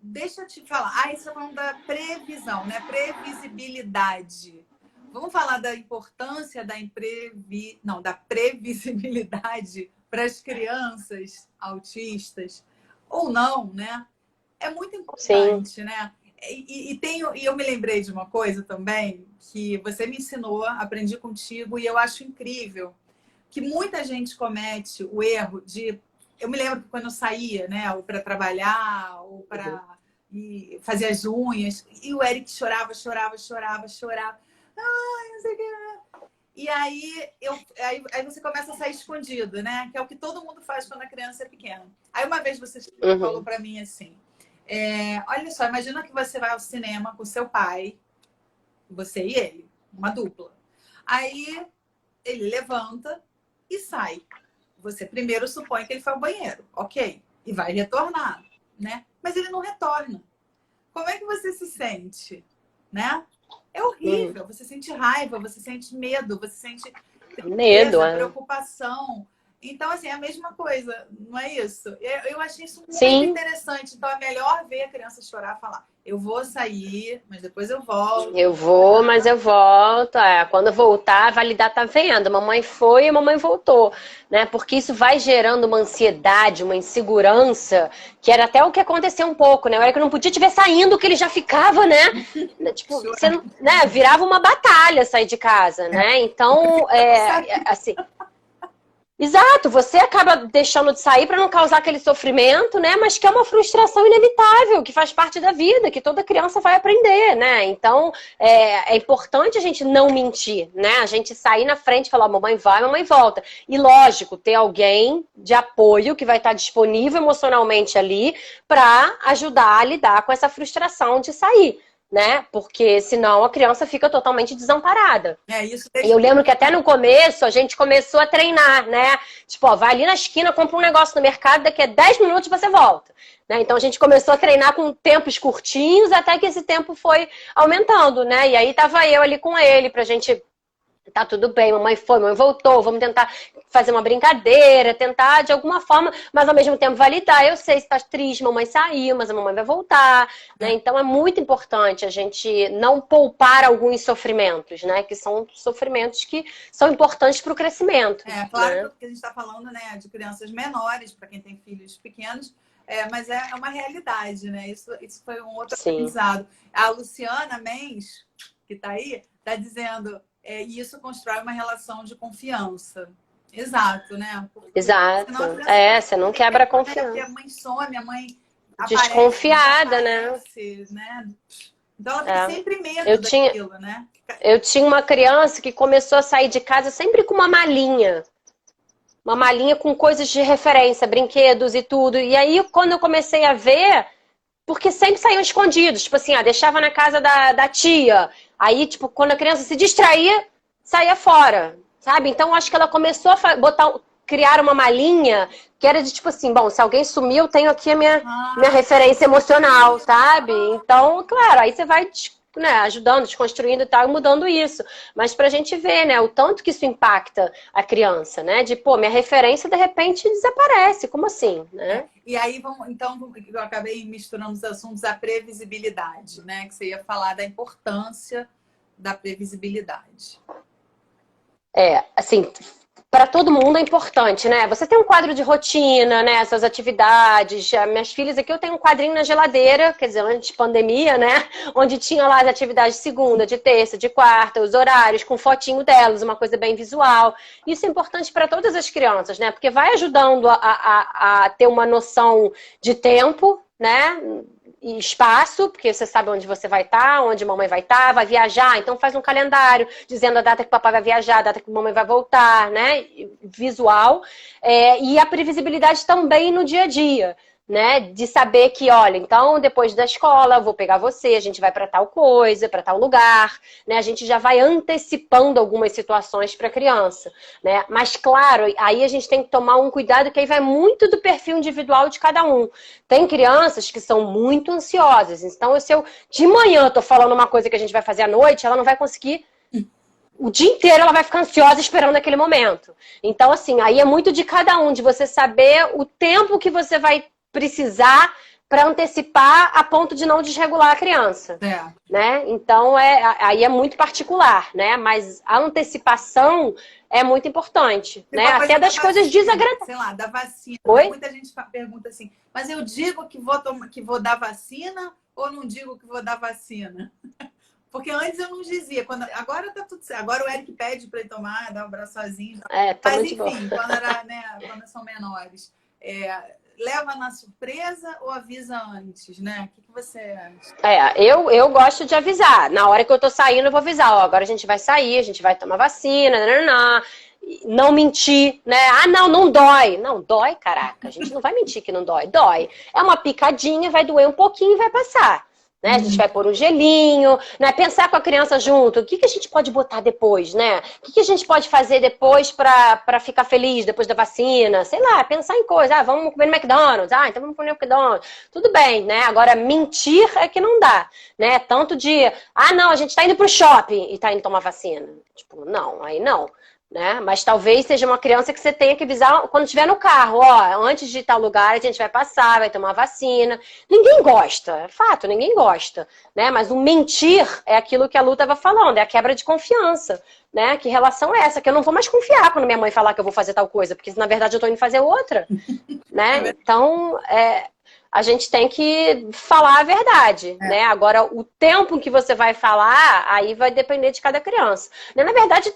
Deixa eu te falar. Isso é falando da previsão, né? Previsibilidade. Vamos falar da importância da previsibilidade para as crianças autistas ou não, né? É muito importante, sim, né? E eu me lembrei de uma coisa também que você me ensinou, aprendi contigo e eu acho incrível que muita gente comete o erro de... Eu me lembro que quando eu saía, né, ou para trabalhar, ou para fazer as unhas, e o Eric chorava. Ai, não sei o que. E aí você começa a sair escondido, né? Que é o que todo mundo faz quando a criança é pequena. Aí uma vez você falou para mim assim, olha só, imagina que você vai ao cinema com seu pai, você e ele, uma dupla. Aí ele levanta e sai. Você primeiro supõe que ele foi ao banheiro, ok? E vai retornar, né? Mas ele não retorna. Como é que você se sente? né? É horrível. Você sente raiva, você sente medo, você sente Medo, tristeza, preocupação. Então, assim, é a mesma coisa, não é isso? Eu achei isso muito Sim. interessante. Então, é melhor ver a criança chorar e falar: eu vou sair, mas depois eu volto. Eu vou, mas eu volto. Quando voltar, validar, tá vendo? Mamãe foi e mamãe voltou, né? Porque isso vai gerando uma ansiedade, uma insegurança, que era até o que aconteceu um pouco, né? Era que eu não podia te ver saindo, que ele já ficava, né? Tipo, você, né? Virava uma batalha sair de casa, né? Então, assim. Exato, você acaba deixando de sair para não causar aquele sofrimento, né? Mas que é uma frustração inevitável, que faz parte da vida, que toda criança vai aprender, né? Então, é importante a gente não mentir, né? A gente sair na frente e falar, mamãe vai, mamãe volta. E, lógico, ter alguém de apoio que vai estar disponível emocionalmente ali para ajudar a lidar com essa frustração de sair, né? Porque senão a criança fica totalmente desamparada. Isso. E eu lembro que até no começo a gente começou a treinar, né? Tipo, ó, vai ali na esquina, compra um negócio no mercado, daqui a 10 minutos você volta. Né? Então a gente começou a treinar com tempos curtinhos até que esse tempo foi aumentando, né? E aí tava eu ali com ele pra gente... Tá tudo bem, mamãe foi, mamãe voltou, vamos tentar fazer uma brincadeira, tentar de alguma forma, mas ao mesmo tempo validar. Eu sei se tá triste, mamãe saiu, mas a mamãe vai voltar, né? Então é muito importante a gente não poupar alguns sofrimentos, né? Que são sofrimentos que são importantes para o crescimento. Claro, né? porque a gente está falando, né, de crianças menores, para quem tem filhos pequenos, mas é uma realidade, né? Isso foi um outro aprendizado. A Luciana Mendes, que está aí, está dizendo... E isso constrói uma relação de confiança. Exato, né? Porque Exato. Você não quebra a confiança. Porque a mãe some, a mãe desconfiada, aparece, né? Então ela tem sempre medo daquilo, né? Eu tinha uma criança que começou a sair de casa sempre com uma malinha. Uma malinha com coisas de referência, brinquedos e tudo. E aí, quando eu comecei a ver... Porque sempre saíam escondidos. Tipo assim, deixava na casa da tia. Aí, tipo, quando a criança se distraía, saía fora. Sabe? Então, acho que ela começou a criar uma malinha que era de tipo assim, bom, se alguém sumiu, eu tenho aqui a minha referência emocional, sabe? Então, claro, aí você vai... né, ajudando, desconstruindo e tal, e mudando isso. Mas pra gente ver, né, o tanto que isso impacta a criança, né? De, pô, minha referência de repente desaparece. Como assim, né? E aí, então, eu acabei misturando os assuntos, a previsibilidade, né? Que você ia falar da importância da previsibilidade. Assim... Para todo mundo é importante, né? Você tem um quadro de rotina, né? Essas atividades. Minhas filhas aqui, eu tenho um quadrinho na geladeira, quer dizer, antes de pandemia, né? Onde tinha lá as atividades de segunda, de terça, de quarta, os horários, com fotinho delas, uma coisa bem visual. Isso é importante para todas as crianças, né? Porque vai ajudando a ter uma noção de tempo, né? E espaço, porque você sabe onde você vai estar, onde mamãe vai estar, vai viajar, então faz um calendário dizendo a data que o papai vai viajar, a data que a mamãe vai voltar, né? Visual. E a previsibilidade também no dia a dia, né? De saber que, olha, então depois da escola eu vou pegar você, a gente vai para tal coisa, para tal lugar, né? A gente já vai antecipando algumas situações para a criança, né? Mas claro, aí a gente tem que tomar um cuidado que aí vai muito do perfil individual de cada um. Tem crianças que são muito ansiosas, então se eu de manhã tô falando uma coisa que a gente vai fazer à noite, ela não vai conseguir. O dia inteiro ela vai ficar ansiosa esperando aquele momento. Então, assim, aí é muito de cada um, de você saber o tempo que você vai precisar para antecipar a ponto de não desregular a criança. Né? Então, aí é muito particular, né? Mas a antecipação é muito importante, né? Até das coisas desagradáveis. Sei lá, da vacina. Oi? Muita gente pergunta assim, mas eu digo que vou dar vacina ou não digo que vou dar vacina? Porque antes eu não dizia. Agora tá tudo certo. Agora o Eric pede para ele tomar, dar um abraço sozinho. Mas enfim, quando são menores. Leva na surpresa ou avisa antes, né? O que você acha? Eu gosto de avisar. Na hora que eu tô saindo, eu vou avisar. Ó, agora a gente vai sair, a gente vai tomar vacina, não mentir, né? Não dói. Não, dói, caraca. A gente não vai mentir que não dói. Dói. É uma picadinha, vai doer um pouquinho e vai passar. né? A gente vai pôr um gelinho, né? Pensar com a criança junto. O que que a gente pode botar depois, né? O que que a gente pode fazer depois para ficar feliz depois da vacina? Sei lá, pensar em coisas. Ah, vamos comer no McDonald's. Ah, então vamos comer no McDonald's. Tudo bem, né? Agora, mentir é que não dá, né? Tanto de, ah, não, a gente tá indo pro shopping e tá indo tomar vacina. Tipo, não, aí não. Né? Mas talvez seja uma criança que você tenha que avisar quando estiver no carro, ó, antes de tal lugar a gente vai passar, vai tomar vacina. Ninguém gosta, é fato, ninguém gosta, né? Mas o mentir é aquilo que a Lu estava falando, é a quebra de confiança, né? Que relação é essa? Que eu não vou mais confiar quando minha mãe falar que eu vou fazer tal coisa, porque na verdade eu tô indo fazer outra, né? Então, a gente tem que falar a verdade, né? Agora, o tempo que você vai falar, aí vai depender de cada criança. Na verdade,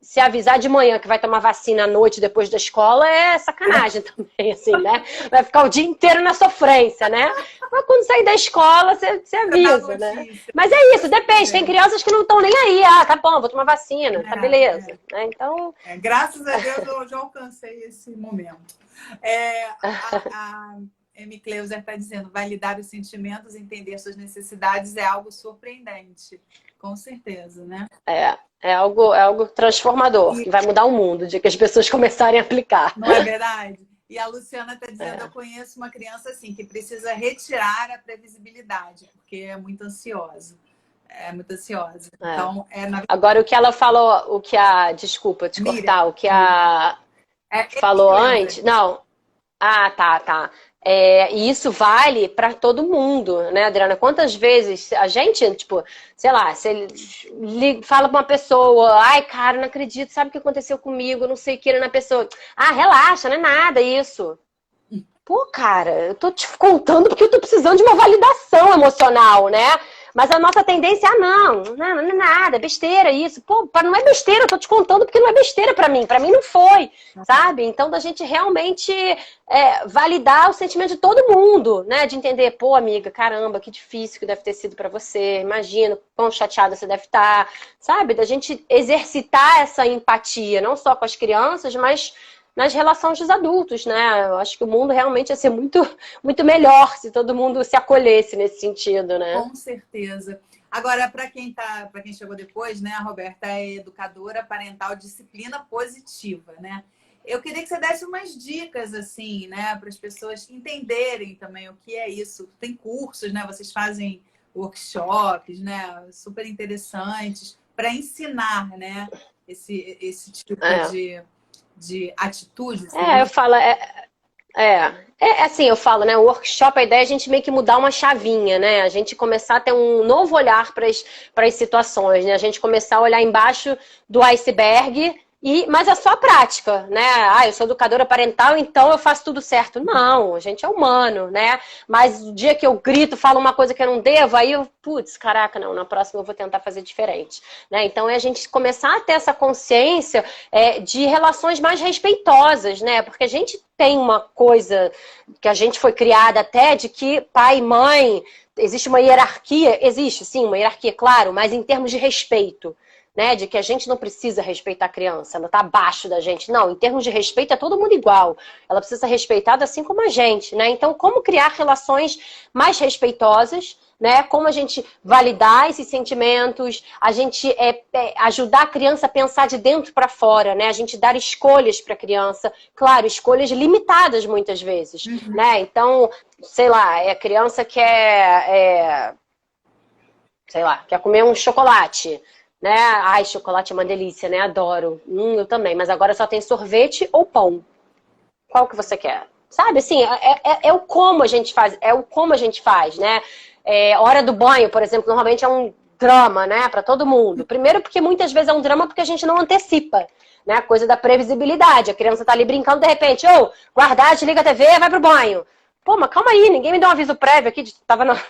se avisar de manhã que vai tomar vacina à noite depois da escola é sacanagem também, assim, né? Vai ficar o dia inteiro na sofrência, né? Mas quando sair da escola, você avisa, né? Mas é isso, depende. Tem crianças que não estão nem aí. Ah, tá bom, vou tomar vacina, tá beleza. Né? Então... graças a Deus eu já alcancei esse momento. A M. Cleuser está dizendo, validar os sentimentos, entender suas necessidades é algo surpreendente. Com certeza, né? É algo transformador, que vai mudar o mundo, o dia que as pessoas começarem a aplicar. Não é verdade? E a Luciana está dizendo, eu conheço uma criança assim, que precisa retirar a previsibilidade, porque é muito ansiosa. É muito ansiosa. Então, Agora, o que ela falou, desculpa te cortar, o que a falou antes... Não. Ah, tá. E isso vale para todo mundo, né, Adriana? Quantas vezes a gente, tipo, sei lá, você fala pra uma pessoa, ai, cara, não acredito, sabe o que aconteceu comigo, não sei o que, na pessoa. Ah, relaxa, não é nada isso. Pô, cara, eu tô te contando porque eu tô precisando de uma validação emocional, né? Mas a nossa tendência é, não é nada, é besteira isso. Pô, não é besteira, eu tô te contando porque não é besteira pra mim não foi, sabe? Então, da gente realmente validar o sentimento de todo mundo, né? De entender, pô, amiga, caramba, que difícil que deve ter sido pra você, imagina quão chateada você deve estar, sabe? Da gente exercitar essa empatia, não só com as crianças, mas nas relações dos adultos, né? Eu acho que o mundo realmente ia ser muito, muito melhor se todo mundo se acolhesse nesse sentido, né? Com certeza. Agora, para quem chegou depois, né? A Roberta é educadora parental disciplina positiva, né? Eu queria que você desse umas dicas, assim, né? Para as pessoas entenderem também o que é isso. Tem cursos, né? Vocês fazem workshops, né? Super interessantes para ensinar, né? Esse tipo de atitudes. Eu falo, assim, eu falo, né? O workshop, a ideia é a gente meio que mudar uma chavinha, né? A gente começar a ter um novo olhar para as situações, né? A gente começar a olhar embaixo do iceberg. Mas é só a prática, né? Ah, eu sou educadora parental, então eu faço tudo certo. Não, a gente é humano, né? Mas o dia que eu grito, falo uma coisa que eu não devo, aí eu, putz, caraca, não, na próxima eu vou tentar fazer diferente. Né? Então é a gente começar a ter essa consciência de relações mais respeitosas, né? Porque a gente tem uma coisa que a gente foi criada até de que pai e mãe, existe uma hierarquia, existe sim uma hierarquia, claro, mas em termos de respeito. Né, de que a gente não precisa respeitar a criança, ela está abaixo da gente. Não, em termos de respeito é todo mundo igual. Ela precisa ser respeitada assim como a gente, né? Então, como criar relações mais respeitosas, né? Como a gente validar esses sentimentos, a gente ajudar a criança a pensar de dentro para fora, né? A gente dar escolhas para a criança, claro, escolhas limitadas muitas vezes, né? Então, sei lá, a criança quer comer um chocolate. Né? Ai, chocolate é uma delícia, né? Adoro. Eu também. Mas agora só tem sorvete ou pão. Qual que você quer? Sabe, assim, é o como a gente faz. É o como a gente faz, né? Hora do banho, por exemplo, normalmente é um drama, né? Pra todo mundo. Primeiro porque muitas vezes é um drama porque a gente não antecipa. Né? A coisa da previsibilidade. A criança tá ali brincando, de repente, guardar, desliga a TV, vai pro banho. Pô, mas calma aí, ninguém me deu um aviso prévio aqui,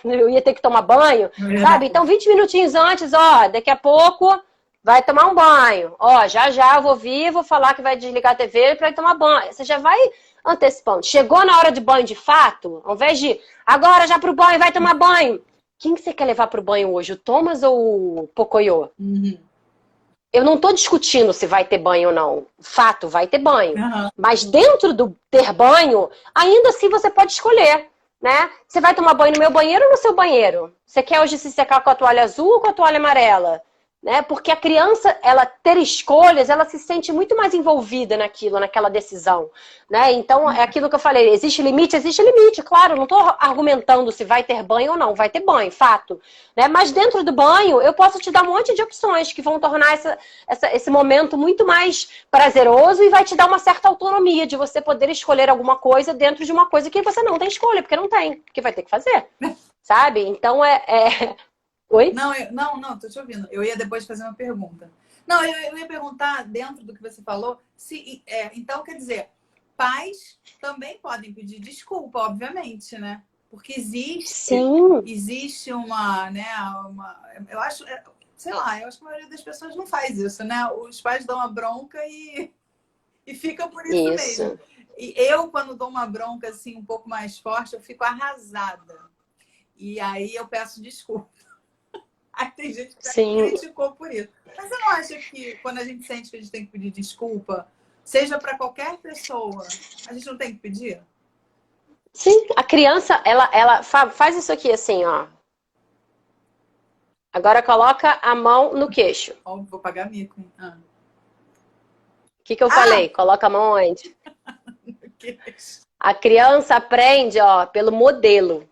eu ia ter que tomar banho, sabe? Então, 20 minutinhos antes, daqui a pouco vai tomar um banho. Já eu vou vir, vou falar que vai desligar a TV para ir tomar banho. Você já vai antecipando. Chegou na hora de banho de fato, ao invés de agora já pro banho, vai tomar banho. Quem que você quer levar pro banho hoje, o Thomas ou o Pocoyo? Eu não tô discutindo se vai ter banho ou não. Fato, vai ter banho. Mas dentro do ter banho, ainda assim você pode escolher. né? Você vai tomar banho no meu banheiro ou no seu banheiro? Você quer hoje se secar com a toalha azul ou com a toalha amarela? Né? Porque a criança, ela ter escolhas, ela se sente muito mais envolvida naquilo, naquela decisão, né? Então, é aquilo que eu falei, existe limite, claro, não estou argumentando se vai ter banho ou não, vai ter banho, fato, né? Mas dentro do banho, eu posso te dar um monte de opções que vão tornar esse momento muito mais prazeroso e vai te dar uma certa autonomia de você poder escolher alguma coisa dentro de uma coisa que você não tem escolha, porque não tem, porque vai ter que fazer, sabe? Então, Oi? Não, tô te ouvindo. Eu ia depois fazer uma pergunta. Não, eu ia perguntar, dentro do que você falou, se então, quer dizer, pais também podem pedir desculpa, obviamente, né? Porque existe uma, né, eu acho, sei lá, eu acho que a maioria das pessoas não faz isso, né? Os pais dão uma bronca e fica por isso mesmo. E eu, quando dou uma bronca assim um pouco mais forte, eu fico arrasada. E aí eu peço desculpa. Aí tem gente que me criticou por isso. Mas você não acha que quando a gente sente que a gente tem que pedir desculpa, seja para qualquer pessoa, a gente não tem que pedir? Sim, a criança, ela faz isso aqui assim, ó. Agora coloca a mão no queixo. Ó, vou pagar mico. O que eu falei? Coloca a mão onde? No queixo. A criança aprende, ó, pelo modelo.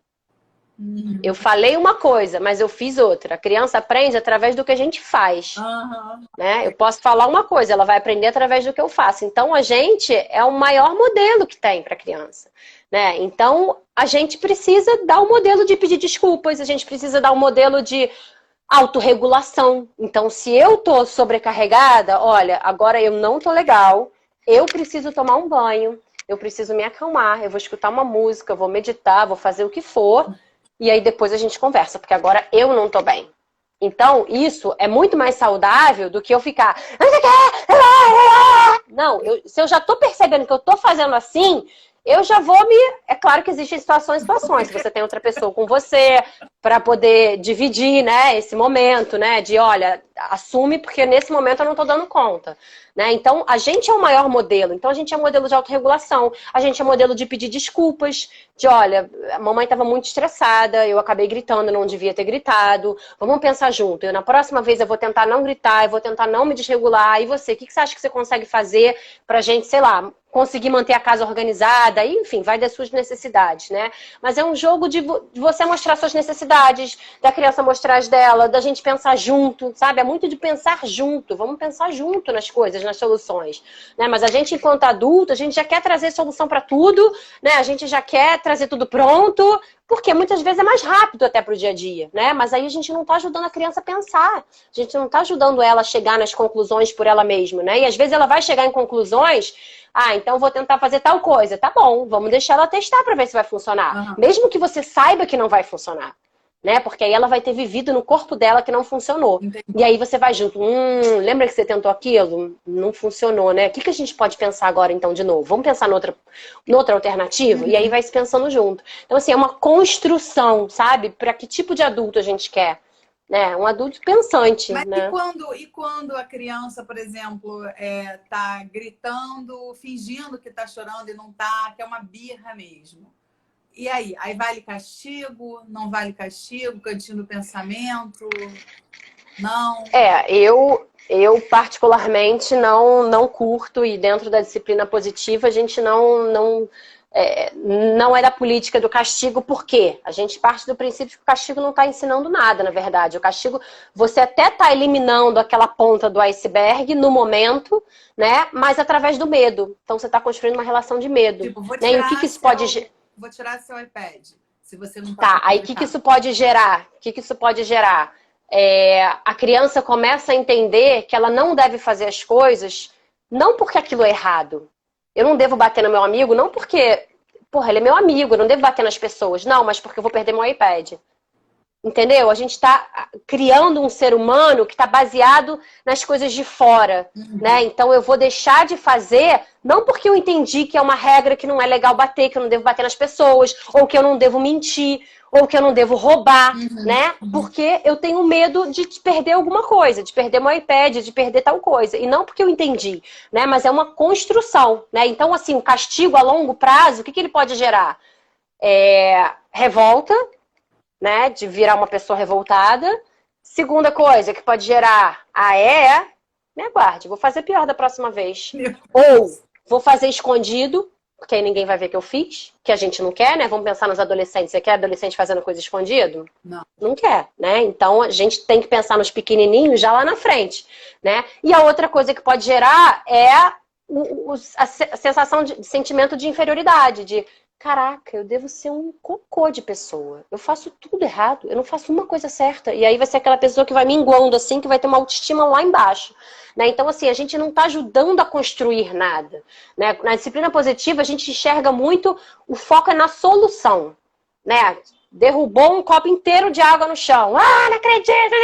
Eu falei uma coisa, mas eu fiz outra. A criança aprende através do que a gente faz. Né? Eu posso falar uma coisa, ela vai aprender através do que eu faço. Então, a gente é o maior modelo que tem para a criança. Né? Então, a gente precisa dar um modelo de pedir desculpas, a gente precisa dar um modelo de autorregulação. Então, se eu tô sobrecarregada, olha, agora eu não tô legal, eu preciso tomar um banho, eu preciso me acalmar, eu vou escutar uma música, eu vou meditar, vou fazer o que for. E aí depois a gente conversa, porque agora eu não tô bem. Então, isso é muito mais saudável do que eu ficar... Não, se eu já tô percebendo que eu tô fazendo assim, eu já vou me... É claro que existem situações. Se você tem outra pessoa com você, para poder dividir, né, esse momento, né, de, olha, assume, porque nesse momento eu não tô dando conta. Né? Então, a gente é o maior modelo. Então, a gente é modelo de autorregulação. A gente é modelo de pedir desculpas. De, olha, a mamãe estava muito estressada, eu acabei gritando, não devia ter gritado. Vamos pensar junto. Na próxima vez eu vou tentar não gritar, eu vou tentar não me desregular. E você, o que você acha que você consegue fazer pra gente, sei lá, conseguir manter a casa organizada? E, enfim, vai das suas necessidades, né? Mas é um jogo de você mostrar suas necessidades, da criança mostrar as dela, da gente pensar junto, sabe? É muito de pensar junto. Vamos pensar junto nas coisas, nas soluções, né? Mas a gente, enquanto adulto, a gente já quer trazer solução para tudo, né? A gente já quer trazer tudo pronto, porque muitas vezes é mais rápido até pro dia a dia, né? Mas aí a gente não tá ajudando a criança a pensar, a gente não tá ajudando ela a chegar nas conclusões por ela mesma, né? E às vezes ela vai chegar em conclusões, então eu vou tentar fazer tal coisa, tá bom, vamos deixar ela testar para ver se vai funcionar, mesmo que você saiba que não vai funcionar. Né? Porque aí ela vai ter vivido no corpo dela que não funcionou. Entendi. E aí você vai junto. Lembra que você tentou aquilo? Não funcionou, né? O que a gente pode pensar agora, então, de novo? Vamos pensar noutra alternativa? E aí vai se pensando junto. Então, assim, é uma construção, sabe? Para que tipo de adulto a gente quer? Né? Um adulto pensante. Mas né? E quando a criança, por exemplo, tá gritando, fingindo que tá chorando e não tá, que é uma birra mesmo? E aí? Aí vale castigo? Não vale castigo? Cantinho do pensamento? Não? Eu particularmente não curto, e dentro da disciplina positiva a gente não é da política do castigo. Por quê? A gente parte do princípio que o castigo não está ensinando nada, na verdade. O castigo, você até está eliminando aquela ponta do iceberg no momento, né? Mas através do medo. Então você está construindo uma relação de medo. Tipo, né? E o que isso pode... Vou tirar seu iPad, se você não tá. Aí o que isso pode gerar? O que isso pode gerar? A criança começa a entender que ela não deve fazer as coisas, não porque aquilo é errado. Eu não devo bater no meu amigo, não porque, porra, ele é meu amigo, eu não devo bater nas pessoas. Não, mas porque eu vou perder meu iPad. Entendeu? A gente está criando um ser humano que está baseado nas coisas de fora, né? Então eu vou deixar de fazer, não porque eu entendi que é uma regra que não é legal bater, que eu não devo bater nas pessoas, ou que eu não devo mentir, ou que eu não devo roubar, né? Porque eu tenho medo de perder alguma coisa, de perder meu iPad, de perder tal coisa. E não porque eu entendi, né? Mas é uma construção, né? Então, assim, o castigo a longo prazo, o que ele pode gerar? revolta, né? De virar uma pessoa revoltada. Segunda coisa que pode gerar me aguarde, vou fazer pior da próxima vez. Ou vou fazer escondido, porque aí ninguém vai ver que eu fiz, que a gente não quer, né? Vamos pensar nos adolescentes. Você quer adolescente fazendo coisa escondido? Não. Não quer, né? Então a gente tem que pensar nos pequenininhos já lá na frente, né? E a outra coisa que pode gerar é a sensação de sentimento de inferioridade, de caraca, eu devo ser um cocô de pessoa. Eu faço tudo errado, eu não faço uma coisa certa. E aí vai ser aquela pessoa que vai minguando assim, que vai ter uma autoestima lá embaixo. Né? Então, assim, a gente não está ajudando a construir nada. Né? Na disciplina positiva, a gente enxerga muito, o foco é na solução. Né? Derrubou um copo inteiro de água no chão. Ah, não acredito!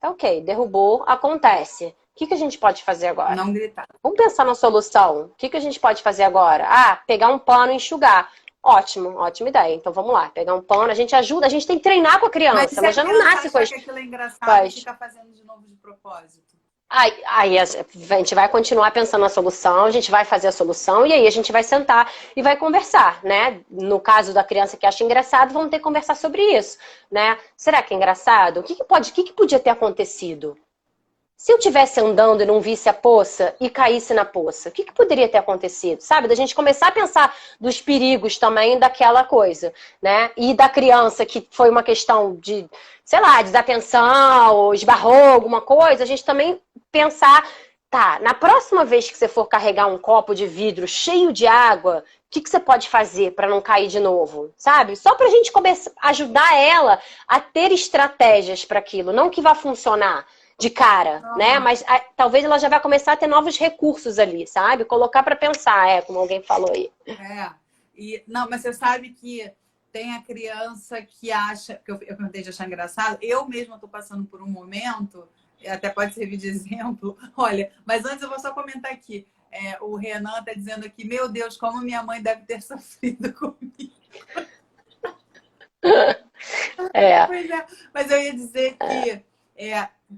Tá ok, derrubou, acontece. O que a gente pode fazer agora? Não gritar. Vamos pensar na solução. O que a gente pode fazer agora? Ah, pegar um pano e enxugar. Ótimo, ótima ideia. Então vamos lá, pegar um pano, a gente ajuda, a gente tem que treinar com a criança, mas já não nasce com as... que aquilo é engraçado e fica fazendo de novo de propósito. Aí a gente vai continuar pensando na solução, a gente vai fazer a solução e aí a gente vai sentar e vai conversar, né? No caso da criança que acha engraçado, vamos ter que conversar sobre isso, né? Será que é engraçado? O que podia ter acontecido? Se eu estivesse andando e não visse a poça e caísse na poça, o que poderia ter acontecido? Sabe? Da gente começar a pensar dos perigos também daquela coisa, né? E da criança que foi uma questão de, sei lá, desatenção, ou esbarrou alguma coisa, a gente também pensar, tá, na próxima vez que você for carregar um copo de vidro cheio de água, o que você pode fazer para não cair de novo, sabe? Só pra gente começar, ajudar ela a ter estratégias para aquilo, não que vá funcionar de cara, né? Mas talvez ela já vai começar a ter novos recursos ali, sabe? Colocar para pensar, como alguém falou aí. Não, mas você sabe que tem a criança que acha, que eu perguntei de achar engraçado, eu mesma estou passando por um momento, até pode servir de exemplo, olha, mas antes eu vou só comentar aqui, o Renan está dizendo aqui, meu Deus, como minha mãe deve ter sofrido comigo. Pois é, mas eu ia dizer que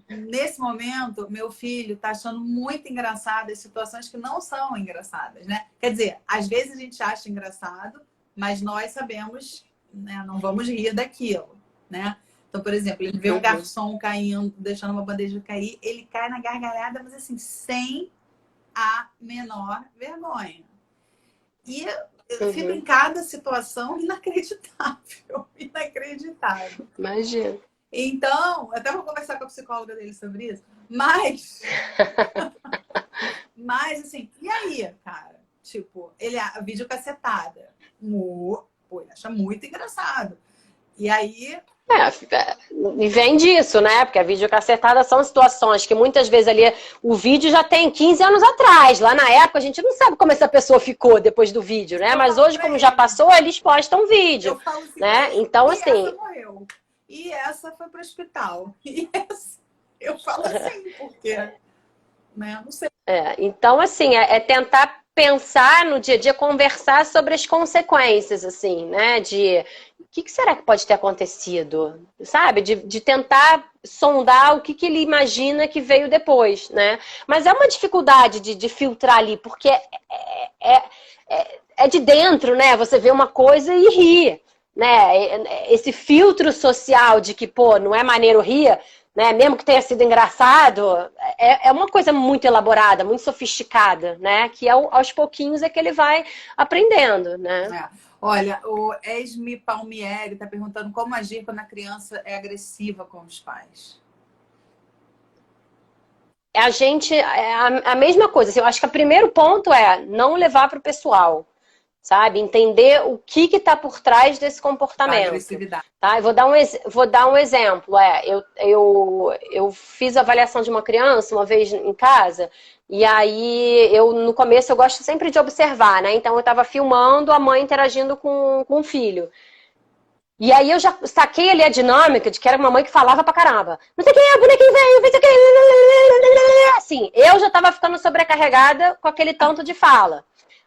nesse momento, meu filho está achando muito engraçado as situações que não são engraçadas, né? Quer dizer, às vezes a gente acha engraçado, mas nós sabemos, né, não vamos rir daquilo, né? Então, por exemplo, ele vê um garçom caindo, deixando uma bandeja cair, ele cai na gargalhada, mas assim, sem a menor vergonha. E eu fico em cada situação inacreditável, inacreditável. Imagina. Então, até vou conversar com a psicóloga dele sobre isso, mas assim, e aí, cara? Tipo, ele a videocassetada. Ele acha muito engraçado. E aí... E vem disso, né? Porque a videocassetada são situações que muitas vezes ali o vídeo já tem 15 anos atrás. Lá na época a gente não sabe como essa pessoa ficou depois do vídeo, né? Mas hoje, como já passou, eles postam vídeo. Eu falo assim, né? Então, assim... essa morreu. E essa foi pro hospital. E essa... Eu falo assim, porque... Né? Não sei. Então, assim, tentar pensar no dia a dia, conversar sobre as consequências, assim, né? De o que será que pode ter acontecido, sabe? De tentar sondar o que ele imagina que veio depois, né? Mas é uma dificuldade de filtrar ali, porque é de dentro, né? Você vê uma coisa e ri, né? Esse filtro social de que, pô, não é maneiro rir, né? Mesmo que tenha sido engraçado, é uma coisa muito elaborada, muito sofisticada, né? Que aos pouquinhos é que ele vai aprendendo, né? Olha, o Esme Palmieri está perguntando como agir quando a criança é agressiva com os pais. A mesma coisa. Assim, eu acho que o primeiro ponto é não levar para o pessoal. Sabe? Entender o que está por trás desse comportamento. Tá? Eu vou dar um exemplo. Eu fiz a avaliação de uma criança uma vez em casa, e aí no começo eu gosto sempre de observar, né? Então eu estava filmando a mãe interagindo com o filho. E aí eu já saquei ali a dinâmica de que era uma mãe que falava pra caramba. Não sei o que, a bonequinha veio, não sei o que. Assim, eu já estava ficando sobrecarregada com aquele tanto de fala.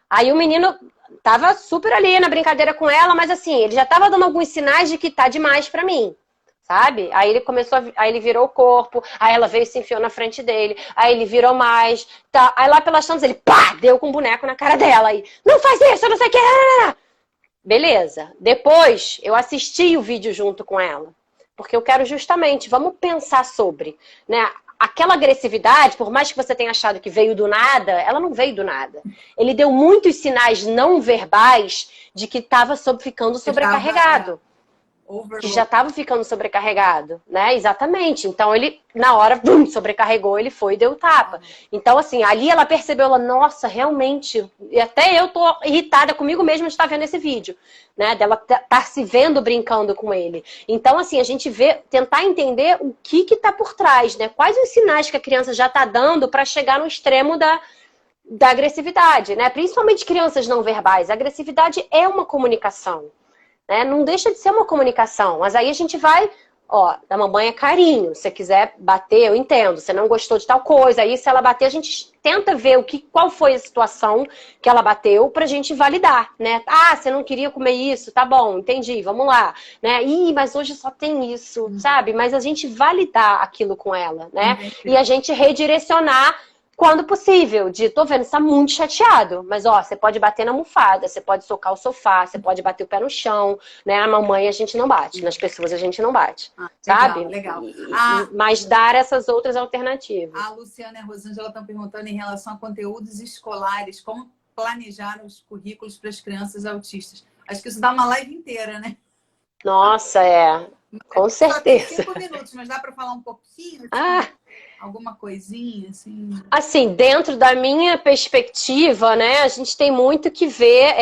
Aí o menino tava super ali na brincadeira com ela, mas assim, ele já tava dando alguns sinais de que tá demais pra mim, sabe? Aí ele aí ele virou o corpo, aí ela veio e se enfiou na frente dele, aí ele virou mais, tá? Aí lá pelas tantas ele, pá, deu com o boneco na cara dela, aí, não faz isso, não sei o que. Beleza. Depois, eu assisti o vídeo junto com ela. Porque eu quero justamente, vamos pensar sobre, né? Aquela agressividade, por mais que você tenha achado que veio do nada, ela não veio do nada. Ele deu muitos sinais não verbais de que estava ficando sobrecarregado. Que já estava ficando sobrecarregado, né? Exatamente. Então ele, na hora, sobrecarregou, ele foi e deu tapa. Então, assim, ali ela percebeu, nossa, realmente, e até eu tô irritada comigo mesma de estar vendo esse vídeo, né? Dela tá se vendo brincando com ele. Então, assim, a gente tentar entender o que tá por trás, né? Quais os sinais que a criança já tá dando para chegar no extremo da agressividade, né? Principalmente crianças não verbais. A agressividade é uma comunicação. Né? Não deixa de ser uma comunicação, mas aí a gente vai, da mamãe é carinho, se você quiser bater, eu entendo, você não gostou de tal coisa, aí se ela bater, a gente tenta ver qual foi a situação que ela bateu pra gente validar, né? Ah, você não queria comer isso, tá bom, entendi, vamos lá, né? Ih, mas hoje só tem isso, sabe? Mas a gente validar aquilo com ela, né? E a gente redirecionar quando possível, tô vendo, você tá muito chateado, mas você pode bater na almofada, você pode socar o sofá, você pode bater o pé no chão, né? A mamãe a gente não bate, nas pessoas a gente não bate, sabe? Legal. Mas dar essas outras alternativas. A Luciana e a Rosângela estão perguntando em relação a conteúdos escolares, como planejar os currículos para as crianças autistas. Acho que isso dá uma live inteira, né? Nossa, com certeza. Só tem 5 minutos, mas dá para falar um pouquinho? Alguma coisinha, assim? Assim, dentro da minha perspectiva, né, a gente tem muito que ver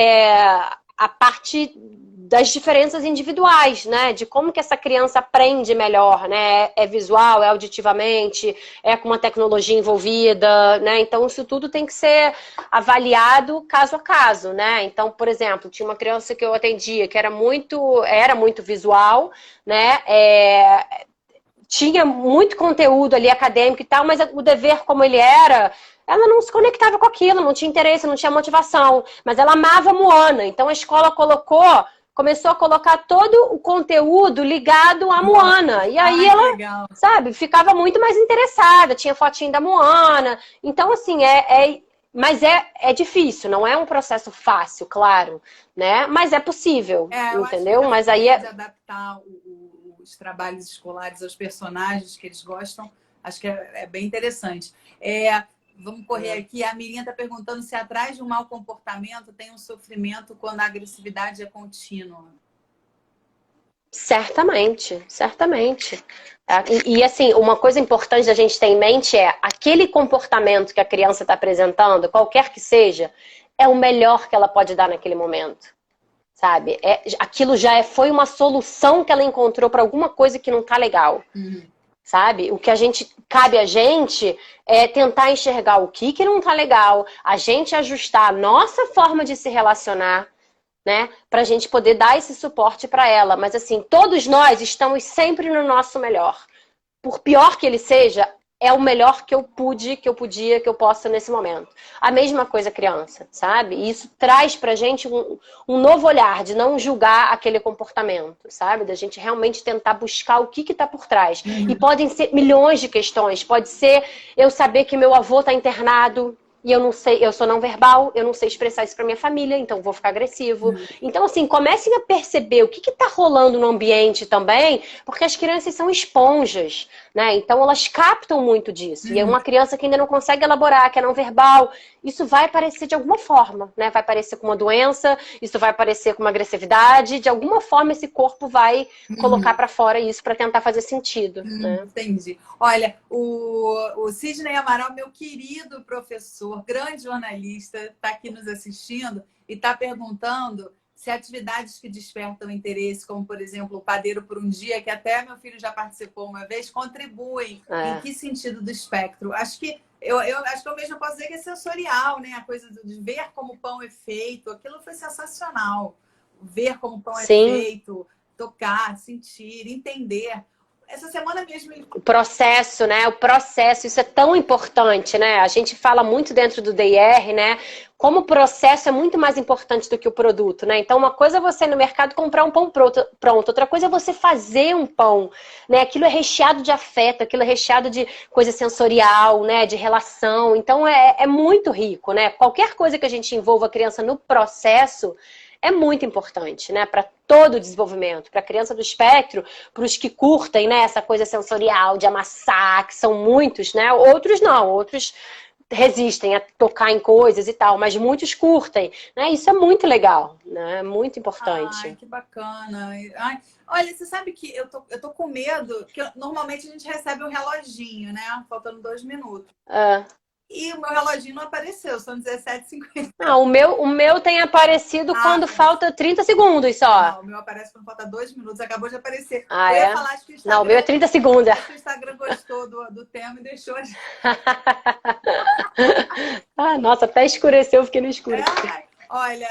a parte das diferenças individuais, né, de como que essa criança aprende melhor, né, é visual, é auditivamente, é com uma tecnologia envolvida, né, então isso tudo tem que ser avaliado caso a caso, né, então, por exemplo, tinha uma criança que eu atendia que era muito visual, né, tinha muito conteúdo ali acadêmico e tal, mas o dever como ele era, ela não se conectava com aquilo, não tinha interesse, não tinha motivação. Mas ela amava Moana, então a escola começou a colocar todo o conteúdo ligado a Moana. E aí ela, legal. Sabe, ficava muito mais interessada, tinha fotinho da Moana. Então, assim, mas é difícil, não é um processo fácil, claro, né? Mas é possível, entendeu? Mas aí de adaptar os trabalhos escolares aos personagens que eles gostam, acho que é bem interessante. Vamos correr aqui. A Mirinha está perguntando se atrás de um mau comportamento tem um sofrimento quando a agressividade é contínua. Certamente, certamente. E assim, uma coisa importante da gente ter em mente é aquele comportamento que a criança está apresentando, qualquer que seja, é o melhor que ela pode dar naquele momento. Sabe? Aquilo foi uma solução que ela encontrou para alguma coisa que não tá legal. Sabe? Cabe a gente é tentar enxergar o que não tá legal, a gente ajustar a nossa forma de se relacionar, né? Pra gente poder dar esse suporte para ela. Mas assim, todos nós estamos sempre no nosso melhor. Por pior que ele seja, é o melhor que eu podia, que eu posso nesse momento. A mesma coisa criança, sabe? E isso traz pra gente um novo olhar, de não julgar aquele comportamento, sabe? Da gente realmente tentar buscar o que tá por trás. E podem ser milhões de questões. Pode ser eu saber que meu avô tá internado e eu não sei, eu sou não verbal, eu não sei expressar isso pra minha família, então vou ficar agressivo. Então, assim, comecem a perceber o que tá rolando no ambiente também, porque as crianças são esponjas, né? Então, elas captam muito disso. E é uma criança que ainda não consegue elaborar, que é não verbal, isso vai aparecer de alguma forma, né? Vai aparecer com uma doença, isso vai aparecer com uma agressividade, de alguma forma esse corpo vai colocar pra fora isso pra tentar fazer sentido, né? Entendi. Olha, o Sidney Amaral, meu querido professor, grande jornalista, está aqui nos assistindo e está perguntando se atividades que despertam interesse, como, por exemplo, o Padeiro por um Dia, que até meu filho já participou uma vez, contribuem. Em que sentido do espectro? Acho que eu acho que eu mesmo posso dizer que é sensorial, né? A coisa de ver como o pão é feito. Aquilo foi sensacional. Ver como o pão é feito, tocar, sentir, entender. Essa semana mesmo... O processo, né? O processo, isso é tão importante, né? A gente fala muito dentro do DIR, né? Como o processo é muito mais importante do que o produto, né? Então, uma coisa é você ir no mercado comprar um pão pronto. Outra coisa é você fazer um pão, né? Aquilo é recheado de afeto, aquilo é recheado de coisa sensorial, né? De relação. Então, é muito rico, né? Qualquer coisa que a gente envolva a criança no processo é muito importante, né? Para todo o desenvolvimento, para a criança do espectro, para os que curtem, né, essa coisa sensorial de amassar, que são muitos, né? Outros não, outros resistem a tocar em coisas e tal, mas muitos curtem, né? Isso é muito legal, né? Muito Ai, importante. que bacana. Ai, olha, você sabe que eu tô com medo, que normalmente a gente recebe um reloginho, né? Faltando 2 minutos. Ah. E o meu reloginho não apareceu, são 17h50. Ah, o meu tem aparecido Ah, quando falta 30 segundos só. não, o meu aparece quando falta 2 minutos, acabou de aparecer. Ah, Eu ia é? falar, acho que o Não, o meu é Instagram, 30 segundos. acho que o Instagram gostou do tema e deixou a gente. Ah, nossa, até escureceu, eu fiquei no escuro aqui. Olha,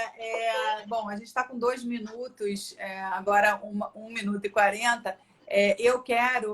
bom, a gente está com 2 minutos, agora 1 minuto e 40. Eu quero